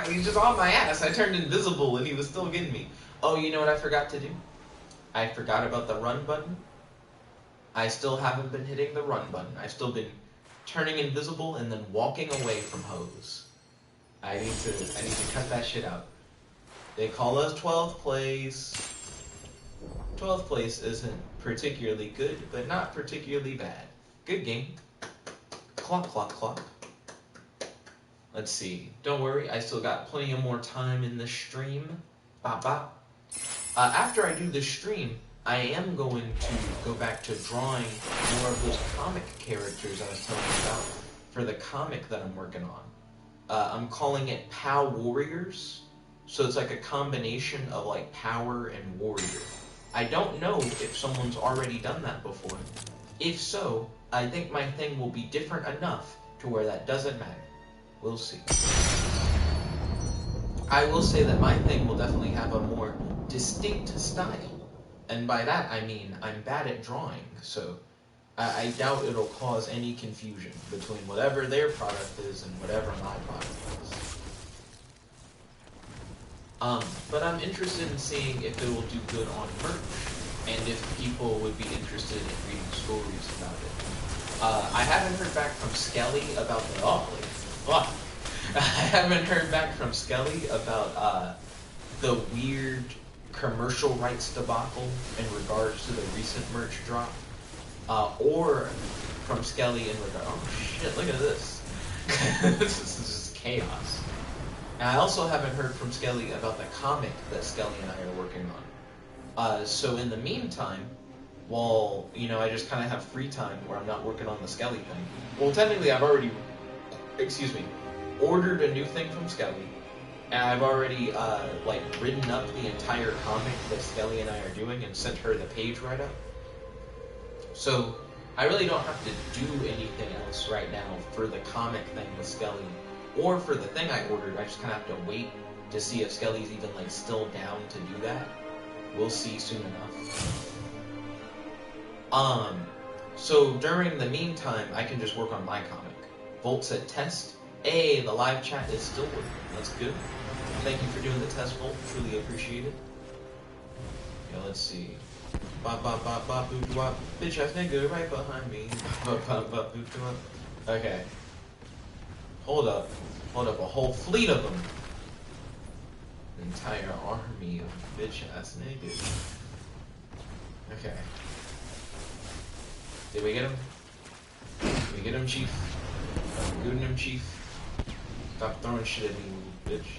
He's just on my ass. I turned invisible and he was still getting me. Oh, you know what I forgot to do? I forgot about the run button. I still haven't been hitting the run button. I've still been turning invisible and then walking away from hoes. I need to cut that shit out. They call us 12th place. 12th place isn't particularly good, but not particularly bad. Good game. Clock, clock, clock. Let's see. Don't worry, I still got plenty of more time in the stream. Bop, bop. After I do the stream, I am going to go back to drawing more of those comic characters I was telling you about for the comic that I'm working on. I'm calling it Pow Warriors. So it's like a combination of like power and warrior. I don't know if someone's already done that before. If so, I think my thing will be different enough to where that doesn't matter. We'll see. I will say that my thing will definitely have a more distinct style. And by that I mean I'm bad at drawing, so I doubt it'll cause any confusion between whatever their product is and whatever my product is. But I'm interested in seeing if it will do good on merch, and if people would be interested in reading stories about it. I haven't heard back from Skelly about the I haven't heard back from Skelly about the weird commercial rights debacle in regards to the recent merch drop, or from Skelly in regard. Oh shit! Look at this. This is just chaos. And I also haven't heard from Skelly about the comic that Skelly and I are working on. So in the meantime, while, you know, I just kind of have free time where I'm not working on the Skelly thing. Well, technically I've already, ordered a new thing from Skelly. And I've already, written up the entire comic that Skelly and I are doing and sent her the page write-up. So I really don't have to do anything else right now for the comic thing with Skelly. Or for the thing I ordered, I just kind of have to wait to see if Skelly's even, still down to do that. We'll see soon enough. So during the meantime, I can just work on my comic. Volt said test. Hey, the live chat is still working. That's good. Thank you for doing the test, Volt. Truly appreciate it. Yeah, let's see. Bop, bop, bop, bop, boop, bop. Bitch ass nigga right behind me. Bop, bop, bop, boop, bop. Okay. Hold up, a whole fleet of them. An entire army of bitch-ass niggas. Okay. Did we get him? Did we get him, Chief? Are we gooning him, Chief? Stop throwing shit at me, you bitch.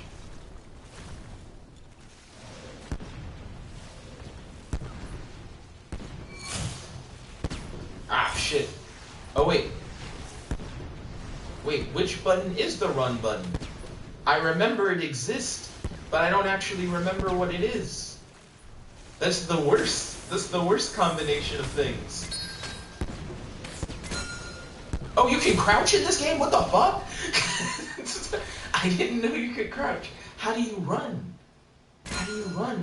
Ah, shit. Oh, wait. Wait, which button is the run button? I remember it exists, but I don't actually remember what it is. That's the worst. That's the worst combination of things. Oh, you can crouch in this game? What the fuck? I didn't know you could crouch. How do you run? How do you run?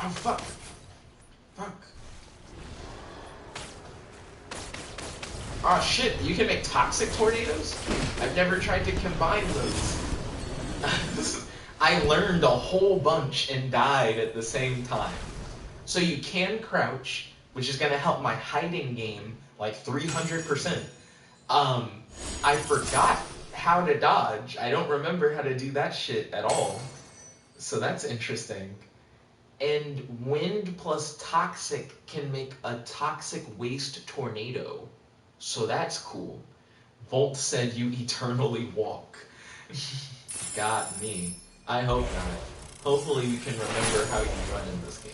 Oh, fuck. Fuck. Oh, shit. You can make toxic tornadoes? I've never tried to combine those. I learned a whole bunch and died at the same time. So you can crouch, which is going to help my hiding game like 300%. I forgot how to dodge. I don't remember how to do that shit at all. So that's interesting. And wind plus toxic can make a toxic waste tornado. So that's cool. Volt said you eternally walk. Got me. I hope not. Hopefully you can remember how you run in this game.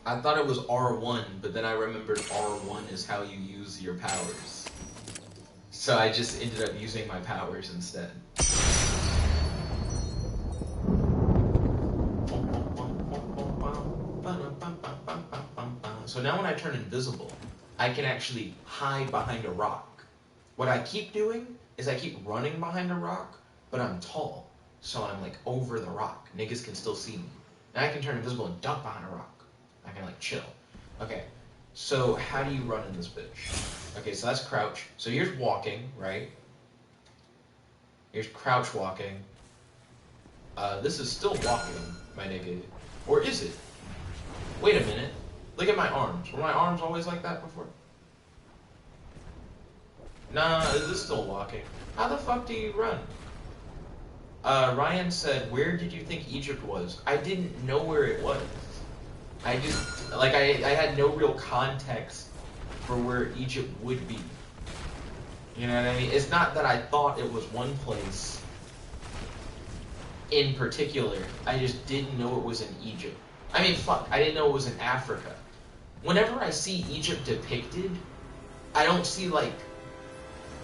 I thought it was R1, but then I remembered R1 is how you use your powers. So I just ended up using my powers instead. So now when I turn invisible, I can actually hide behind a rock. What I keep doing is I keep running behind a rock, but I'm tall. So I'm like over the rock. Niggas can still see me. Now I can turn invisible and duck behind a rock. I can like chill. Okay, so how do you run in this bitch? Okay, so that's crouch. So here's walking, right? Here's crouch walking. This is still walking, my nigga. Or is it? Wait a minute. Look at my arms. Were my arms always like that before? Nah, this is still walking. How the fuck do you run? Ryan said, where did you think Egypt was? I didn't know where it was. I just, like, I had no real context for where Egypt would be. You know what I mean? It's not that I thought it was one place in particular. I just didn't know it was in Egypt. I mean, fuck, I didn't know it was in Africa. Whenever I see Egypt depicted, I don't see, like,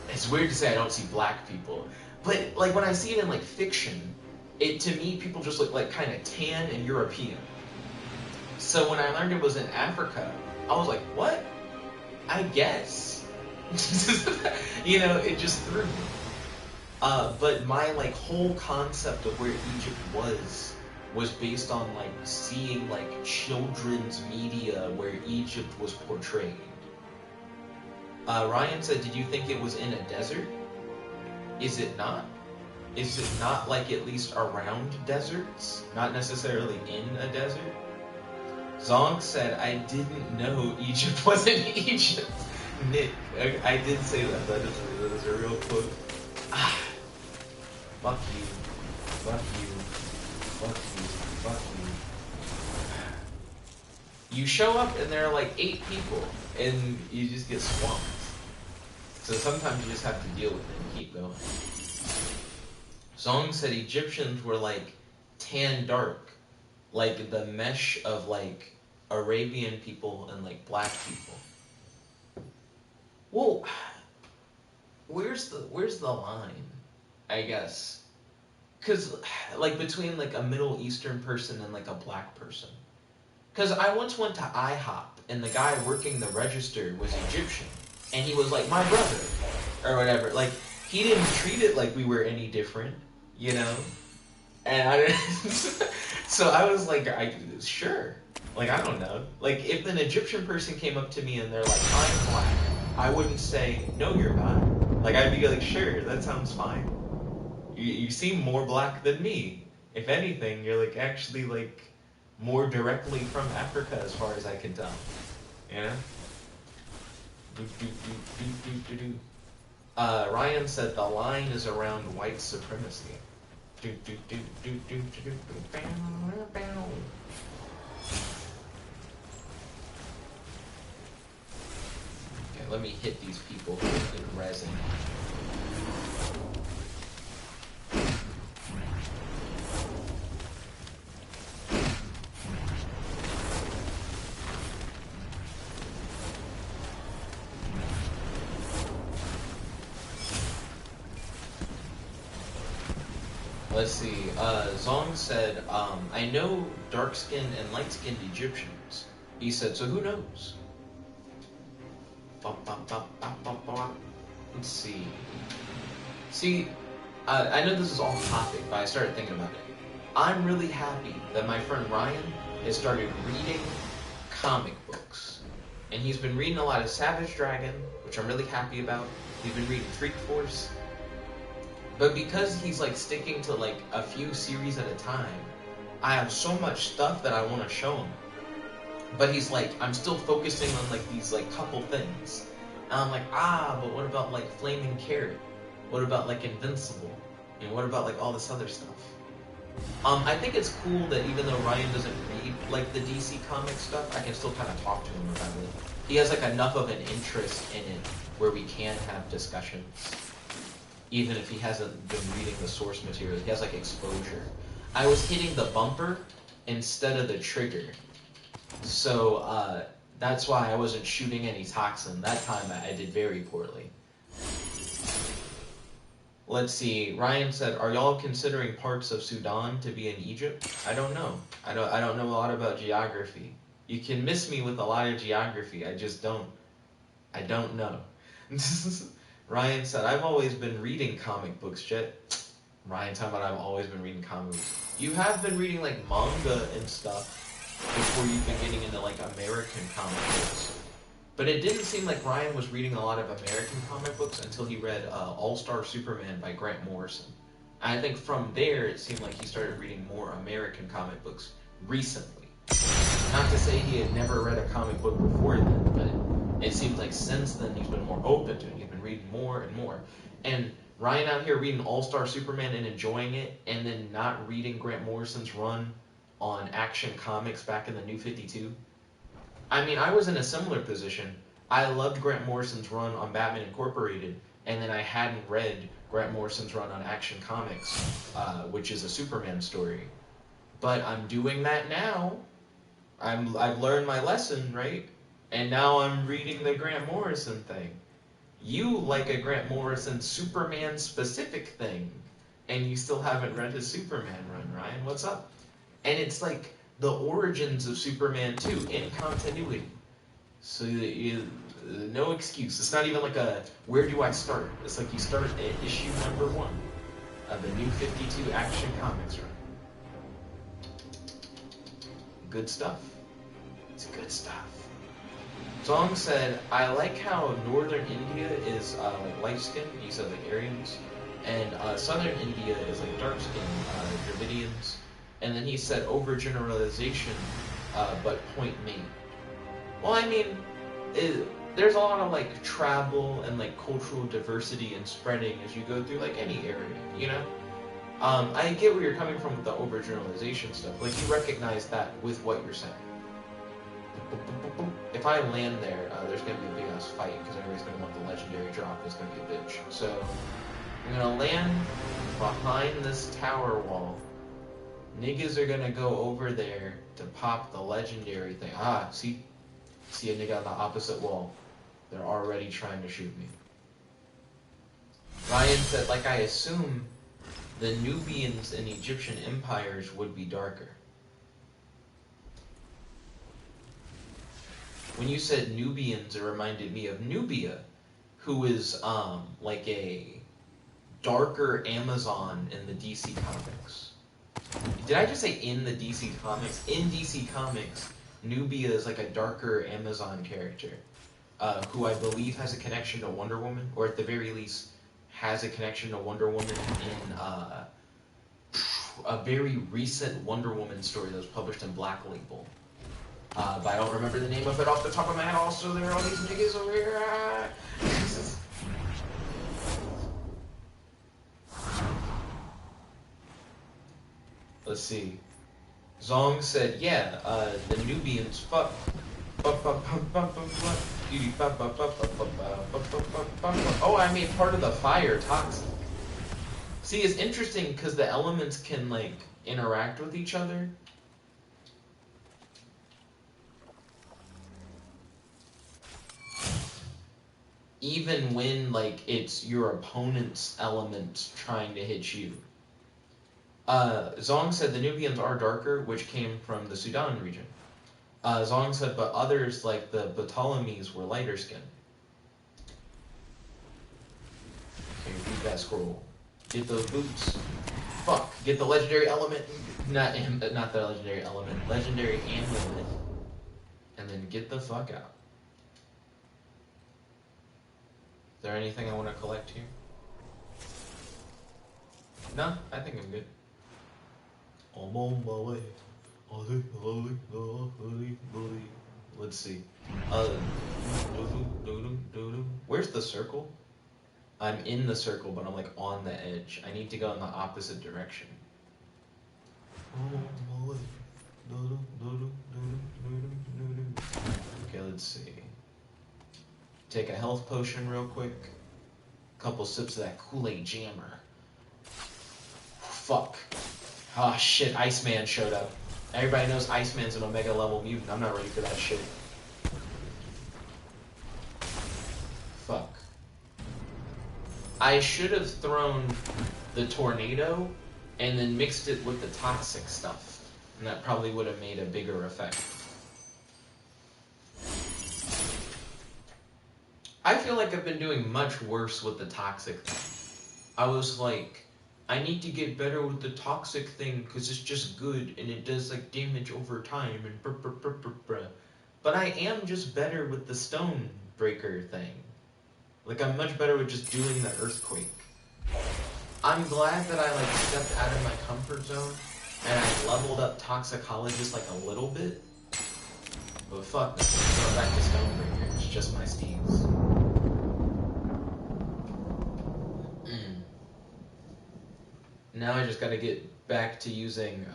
it's weird to say I don't see black people, but, like, when I see it in, like, fiction, to me, people just look, like, kind of tan and European. So when I learned it was in Africa, I was like, what? I guess. You know, it just threw me. But my, like, whole concept of where Egypt was based on, like, seeing, like, children's media where Egypt was portrayed. Ryan said, did you think it was in a desert? Is it not? Is it not, like, at least around deserts? Not necessarily in a desert? Zonk said, I didn't know Egypt was in Egypt. Nick, I did say that. That is a real quote. Ah, fuck you. Fuck you. Fuck you. Fuck you. You show up and there are like 8 people and you just get swamped. So sometimes you just have to deal with it and keep going. Zong said Egyptians were like tan dark. Like the mesh of like Arabian people and like black people. Well, where's the line? I guess. Cause like between like a Middle Eastern person and like a black person. Cause I once went to IHOP and the guy working the register was Egyptian. And he was like, my brother. Or whatever. Like, he didn't treat it like we were any different. You know? And I didn't... So I was like, sure. Like, I don't know. Like, if an Egyptian person came up to me and they're like, I'm black, I wouldn't say, no, you're not. Like, I'd be like, sure, that sounds fine. You seem more black than me. If anything, you're, like, actually, like, more directly from Africa as far as I can tell. You know? Ryan said the line is around white supremacy. Okay, let me hit these people in resin. Let's see. Zong said, I know dark-skinned and light-skinned Egyptians. He said, so who knows? Let's see. See, I know this is off topic, but I started thinking about it. I'm really happy that my friend Ryan has started reading comic books. And he's been reading a lot of Savage Dragon, which I'm really happy about. He's been reading Freak Force. But because he's like sticking to like a few series at a time, I have so much stuff that I want to show him. But he's like, I'm still focusing on like these like couple things. And I'm like, but what about like Flaming Carrot? What about like Invincible? And what about like all this other stuff? I think it's cool that even though Ryan doesn't read like the DC comic stuff, I can still kind of talk to him about it. He has like enough of an interest in it where we can have discussions. Even if he hasn't been reading the source material, he has like exposure. I was hitting the bumper instead of the trigger. So that's why I wasn't shooting any toxin. That time I did very poorly. Let's see. Ryan said, "Are y'all considering parts of Sudan to be in Egypt?" I don't know. I don't know a lot about geography. You can miss me with a lot of geography. I just don't. I don't know. Ryan said, "I've always been reading comic books, Jet." Ryan talking about I've always been reading comic books. You have been reading like manga and stuff before you've been getting into like American comic books. But it didn't seem like Ryan was reading a lot of American comic books until he read All-Star Superman by Grant Morrison. And I think from there it seemed like he started reading more American comic books recently. Not to say he had never read a comic book before then, but it seems like since then he's been more open to it. He's been reading more and more. And Ryan out here reading All-Star Superman and enjoying it, and then not reading Grant Morrison's run on Action Comics back in the New 52. I mean, I was in a similar position. I loved Grant Morrison's run on Batman Incorporated, and then I hadn't read Grant Morrison's run on Action Comics, which is a Superman story. But I'm doing that now. I've learned my lesson, right? And now I'm reading the Grant Morrison thing. You like a Grant Morrison Superman-specific thing, and you still haven't read his Superman run, Ryan. What's up? And it's like the origins of Superman 2 in continuity. So no excuse. It's not even like a, where do I start? It's like you start at issue number 1 of the New 52 Action Comics run. Good stuff. It's good stuff. Zong said, I like how northern India is like light-skinned, he said like Aryans, and southern India is like dark-skinned, Dravidians. And then he said overgeneralization, but point made. Well, I mean, there's a lot of like travel and like cultural diversity and spreading as you go through like any area, you know? I get where you're coming from with the overgeneralization stuff. Like you recognize that with what you're saying. If I land there, there's gonna be a big ass fight because everybody's gonna want the legendary drop. It's gonna be a bitch. So I'm gonna land behind this tower wall. Niggas are gonna go over there to pop the legendary thing. See a nigga on the opposite wall. They're already trying to shoot me. Ryan said, like I assume the Nubians in Egyptian empires would be darker. When you said Nubians, it reminded me of Nubia, who is like a darker Amazon in the DC comics. Did I just say in the DC comics? In DC comics, Nubia is like a darker Amazon character, who I believe has a connection to Wonder Woman, or at the very least has a connection to Wonder Woman in a very recent Wonder Woman story that was published in Black Label. But I don't remember the name of it off the top of my head. Also, there are all these niggas over here. Let's see. Zong said, yeah, the Nubians fuck. Oh, I made part of the fire toxin. See, it's interesting because the elements can, like, interact with each other. Even when, like, it's your opponent's element trying to hit you. Zong said the Nubians are darker, which came from the Sudan region. Zong said, but others, like the Ptolemies, were lighter skinned. Okay, read that scroll. Get those boots. Fuck. Get the legendary element. Not the legendary element. Legendary amulet. And then get the fuck out. Is there anything I want to collect here? No, I think I'm good. I'm on my way. Let's see. Where's the circle? I'm in the circle, but I'm like on the edge. I need to go in the opposite direction. Okay, let's see. Take a health potion real quick. Couple sips of that Kool-Aid jammer. Fuck. Oh shit, Iceman showed up. Everybody knows Iceman's an Omega level mutant. I'm not ready for that shit. Fuck. I should have thrown the tornado and then mixed it with the toxic stuff. And that probably would have made a bigger effect. I feel like I've been doing much worse with the toxic thing. I was like, I need to get better with the toxic thing because it's just good and it does like damage over time and brr. But I am just better with the stone breaker thing. Like I'm much better with just doing the earthquake. I'm glad that I like stepped out of my comfort zone and I leveled up toxicologist like a little bit. But fuck this, I'm going back to stone breaker. It's just my steeds. Now I just gotta get back to using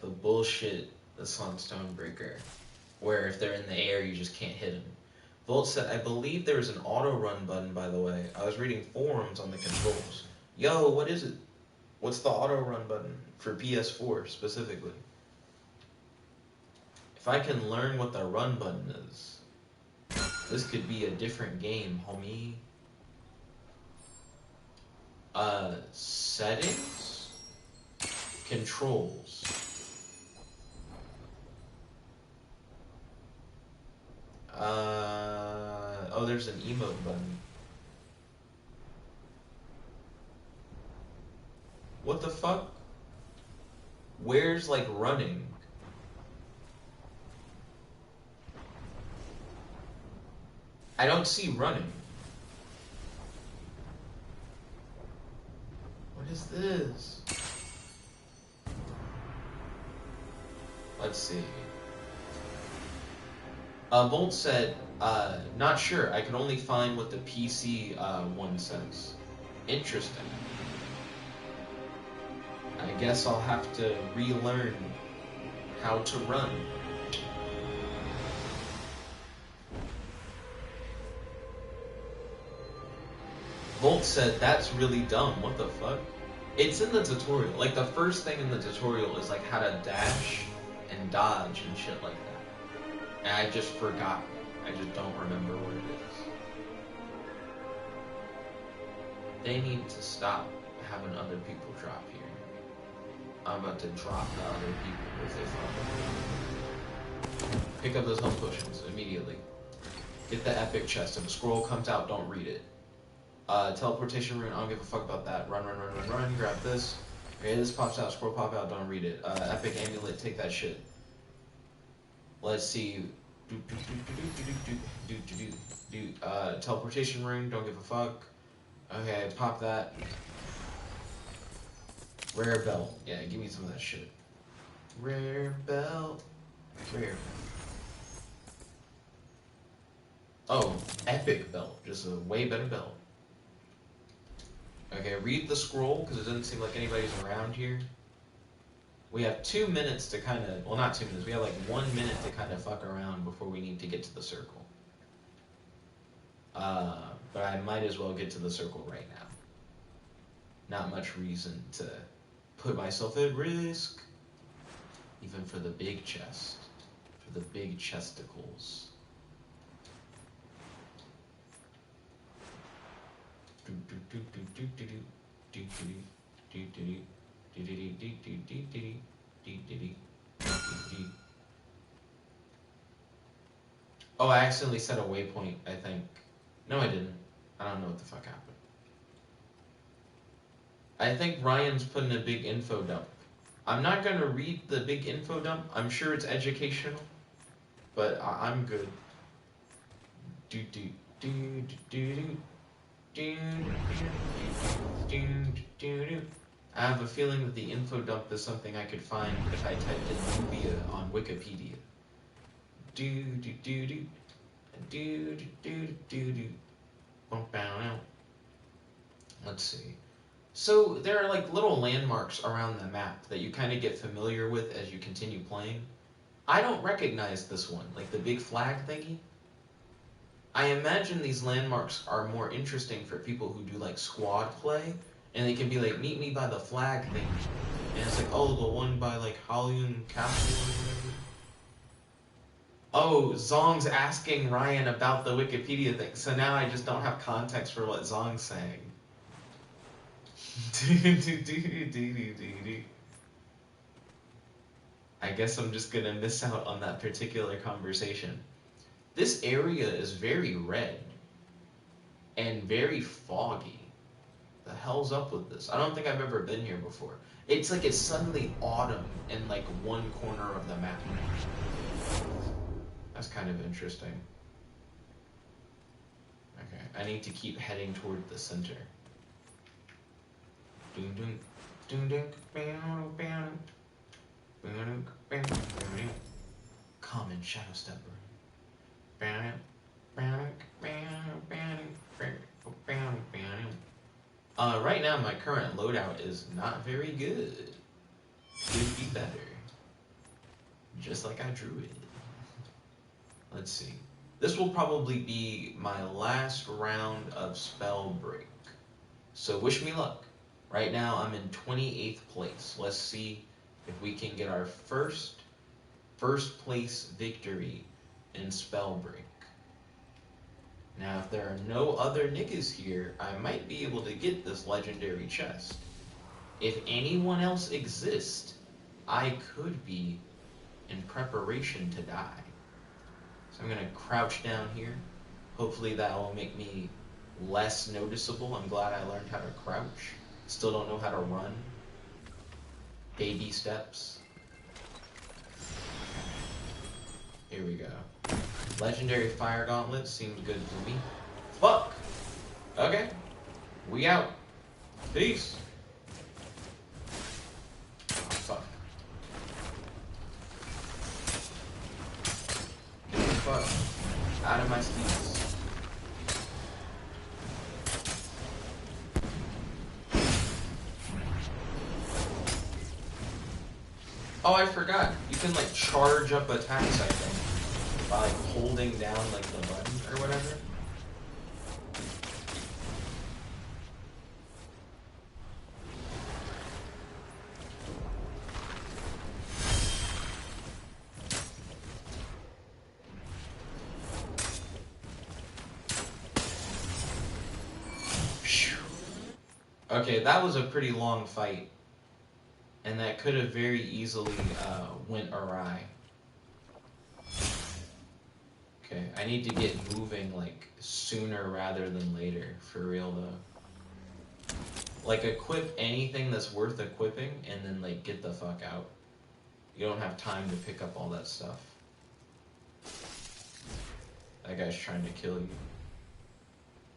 the bullshit that's on Stonebreaker, where if they're in the air, you just can't hit them. Volt said, I believe there's an auto run button, by the way. I was reading forums on the controls. Yo, what is it? What's the auto run button for PS4 specifically? If I can learn what the run button is, this could be a different game, homie. Settings? Controls. Oh, there's an emote button. What the fuck? Where's like running? I don't see running. What is this? Let's see. Volt said, not sure. I can only find what the PC one says. Interesting. I guess I'll have to relearn how to run. Volt said, that's really dumb. What the fuck? It's in the tutorial. Like, the first thing in the tutorial is, like, how to dash and dodge and shit like that. And I just forgot. I just don't remember what it is. They need to stop having other people drop here. I'm about to drop the other people if they follow. Pick up those health potions immediately. Get the epic chest. If a scroll comes out, don't read it. Teleportation rune, I don't give a fuck about that. Run, grab this. Okay, this pops out, scroll pop out, don't read it. Epic amulet, take that shit. Let's see. Teleportation rune, don't give a fuck. Okay, pop that. Rare belt. Yeah, give me some of that shit. Rare belt. Rare belt. Oh, epic belt. Just a way better belt. Okay, read the scroll, because it doesn't seem like anybody's around here. We have 2 minutes to kind of... Well, not 2 minutes. We have like 1 minute to kind of fuck around before we need to get to the circle. But I might as well get to the circle right now. Not much reason to put myself at risk. Even for the big chest. For the big chesticles. Oh, I accidentally set a waypoint, I think. No, I didn't. I don't know what the fuck happened. I think Ryan's putting a big info dump. I'm not going to read the big info dump. I'm sure it's educational, but I'm good. I have a feeling that the info dump is something I could find if I typed in Nubia on Wikipedia. Let's see. So there are like little landmarks around the map that you kind of get familiar with as you continue playing. I don't recognize this one, like the big flag thingy. I imagine these landmarks are more interesting for people who do like squad play, and they can be like, meet me by the flag thing. And it's like, oh, the one by like Halion Castle or whatever. Oh, Zong's asking Ryan about the Wikipedia thing, so now I just don't have context for what Zong's saying. I guess I'm just gonna miss out on that particular conversation. This area is very red and very foggy. The hell's up with this? I don't think I've ever been here before. It's like it's suddenly autumn in like one corner of the map. That's kind of interesting. Okay, I need to keep heading toward the center. Common Shadow Stepper. Right now my current loadout is not very good. Could be better. Just like I drew it. Let's see. This will probably be my last round of Spellbreak. So wish me luck. Right now I'm in 28th place. Let's see if we can get our first place victory in Spellbreak. Now if there are no other niggas here, I might be able to get this legendary chest. If anyone else exists, I could be in preparation to die. So I'm gonna crouch down here. Hopefully that will make me less noticeable. I'm glad I learned how to crouch. Still don't know how to run. Baby steps. Here we go. Legendary Fire Gauntlet seems good for me. Fuck! Okay. We out. Peace. Oh, fuck. Get the fuck out of my steeds. Oh, I forgot. You can like charge up attacks, I think, by like holding down like the button or whatever. Okay, that was a pretty long fight. And that could have very easily went awry. Okay, I need to get moving like sooner rather than later, for real though. Like equip anything that's worth equipping and then like get the fuck out. You don't have time to pick up all that stuff. That guy's trying to kill you.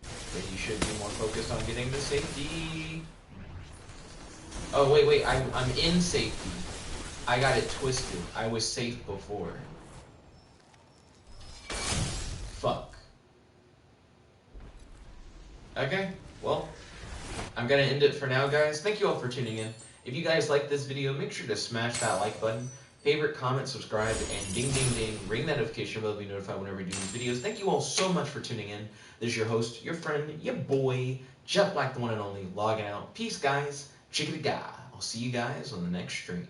But you should be more focused on getting to safety. Oh, wait, I'm in safety. I got it twisted. I was safe before. Fuck. Okay, well, I'm gonna end it for now, guys. Thank you all for tuning in. If you guys like this video, make sure to smash that like button, favorite, comment, subscribe, and ding, ding, ding, ring that notification bell to be notified whenever we do these videos. Thank you all so much for tuning in. This is your host, your friend, your boy, Jet Black, the one and only, logging out. Peace, guys. Chickadee guy. I'll see you guys on the next stream.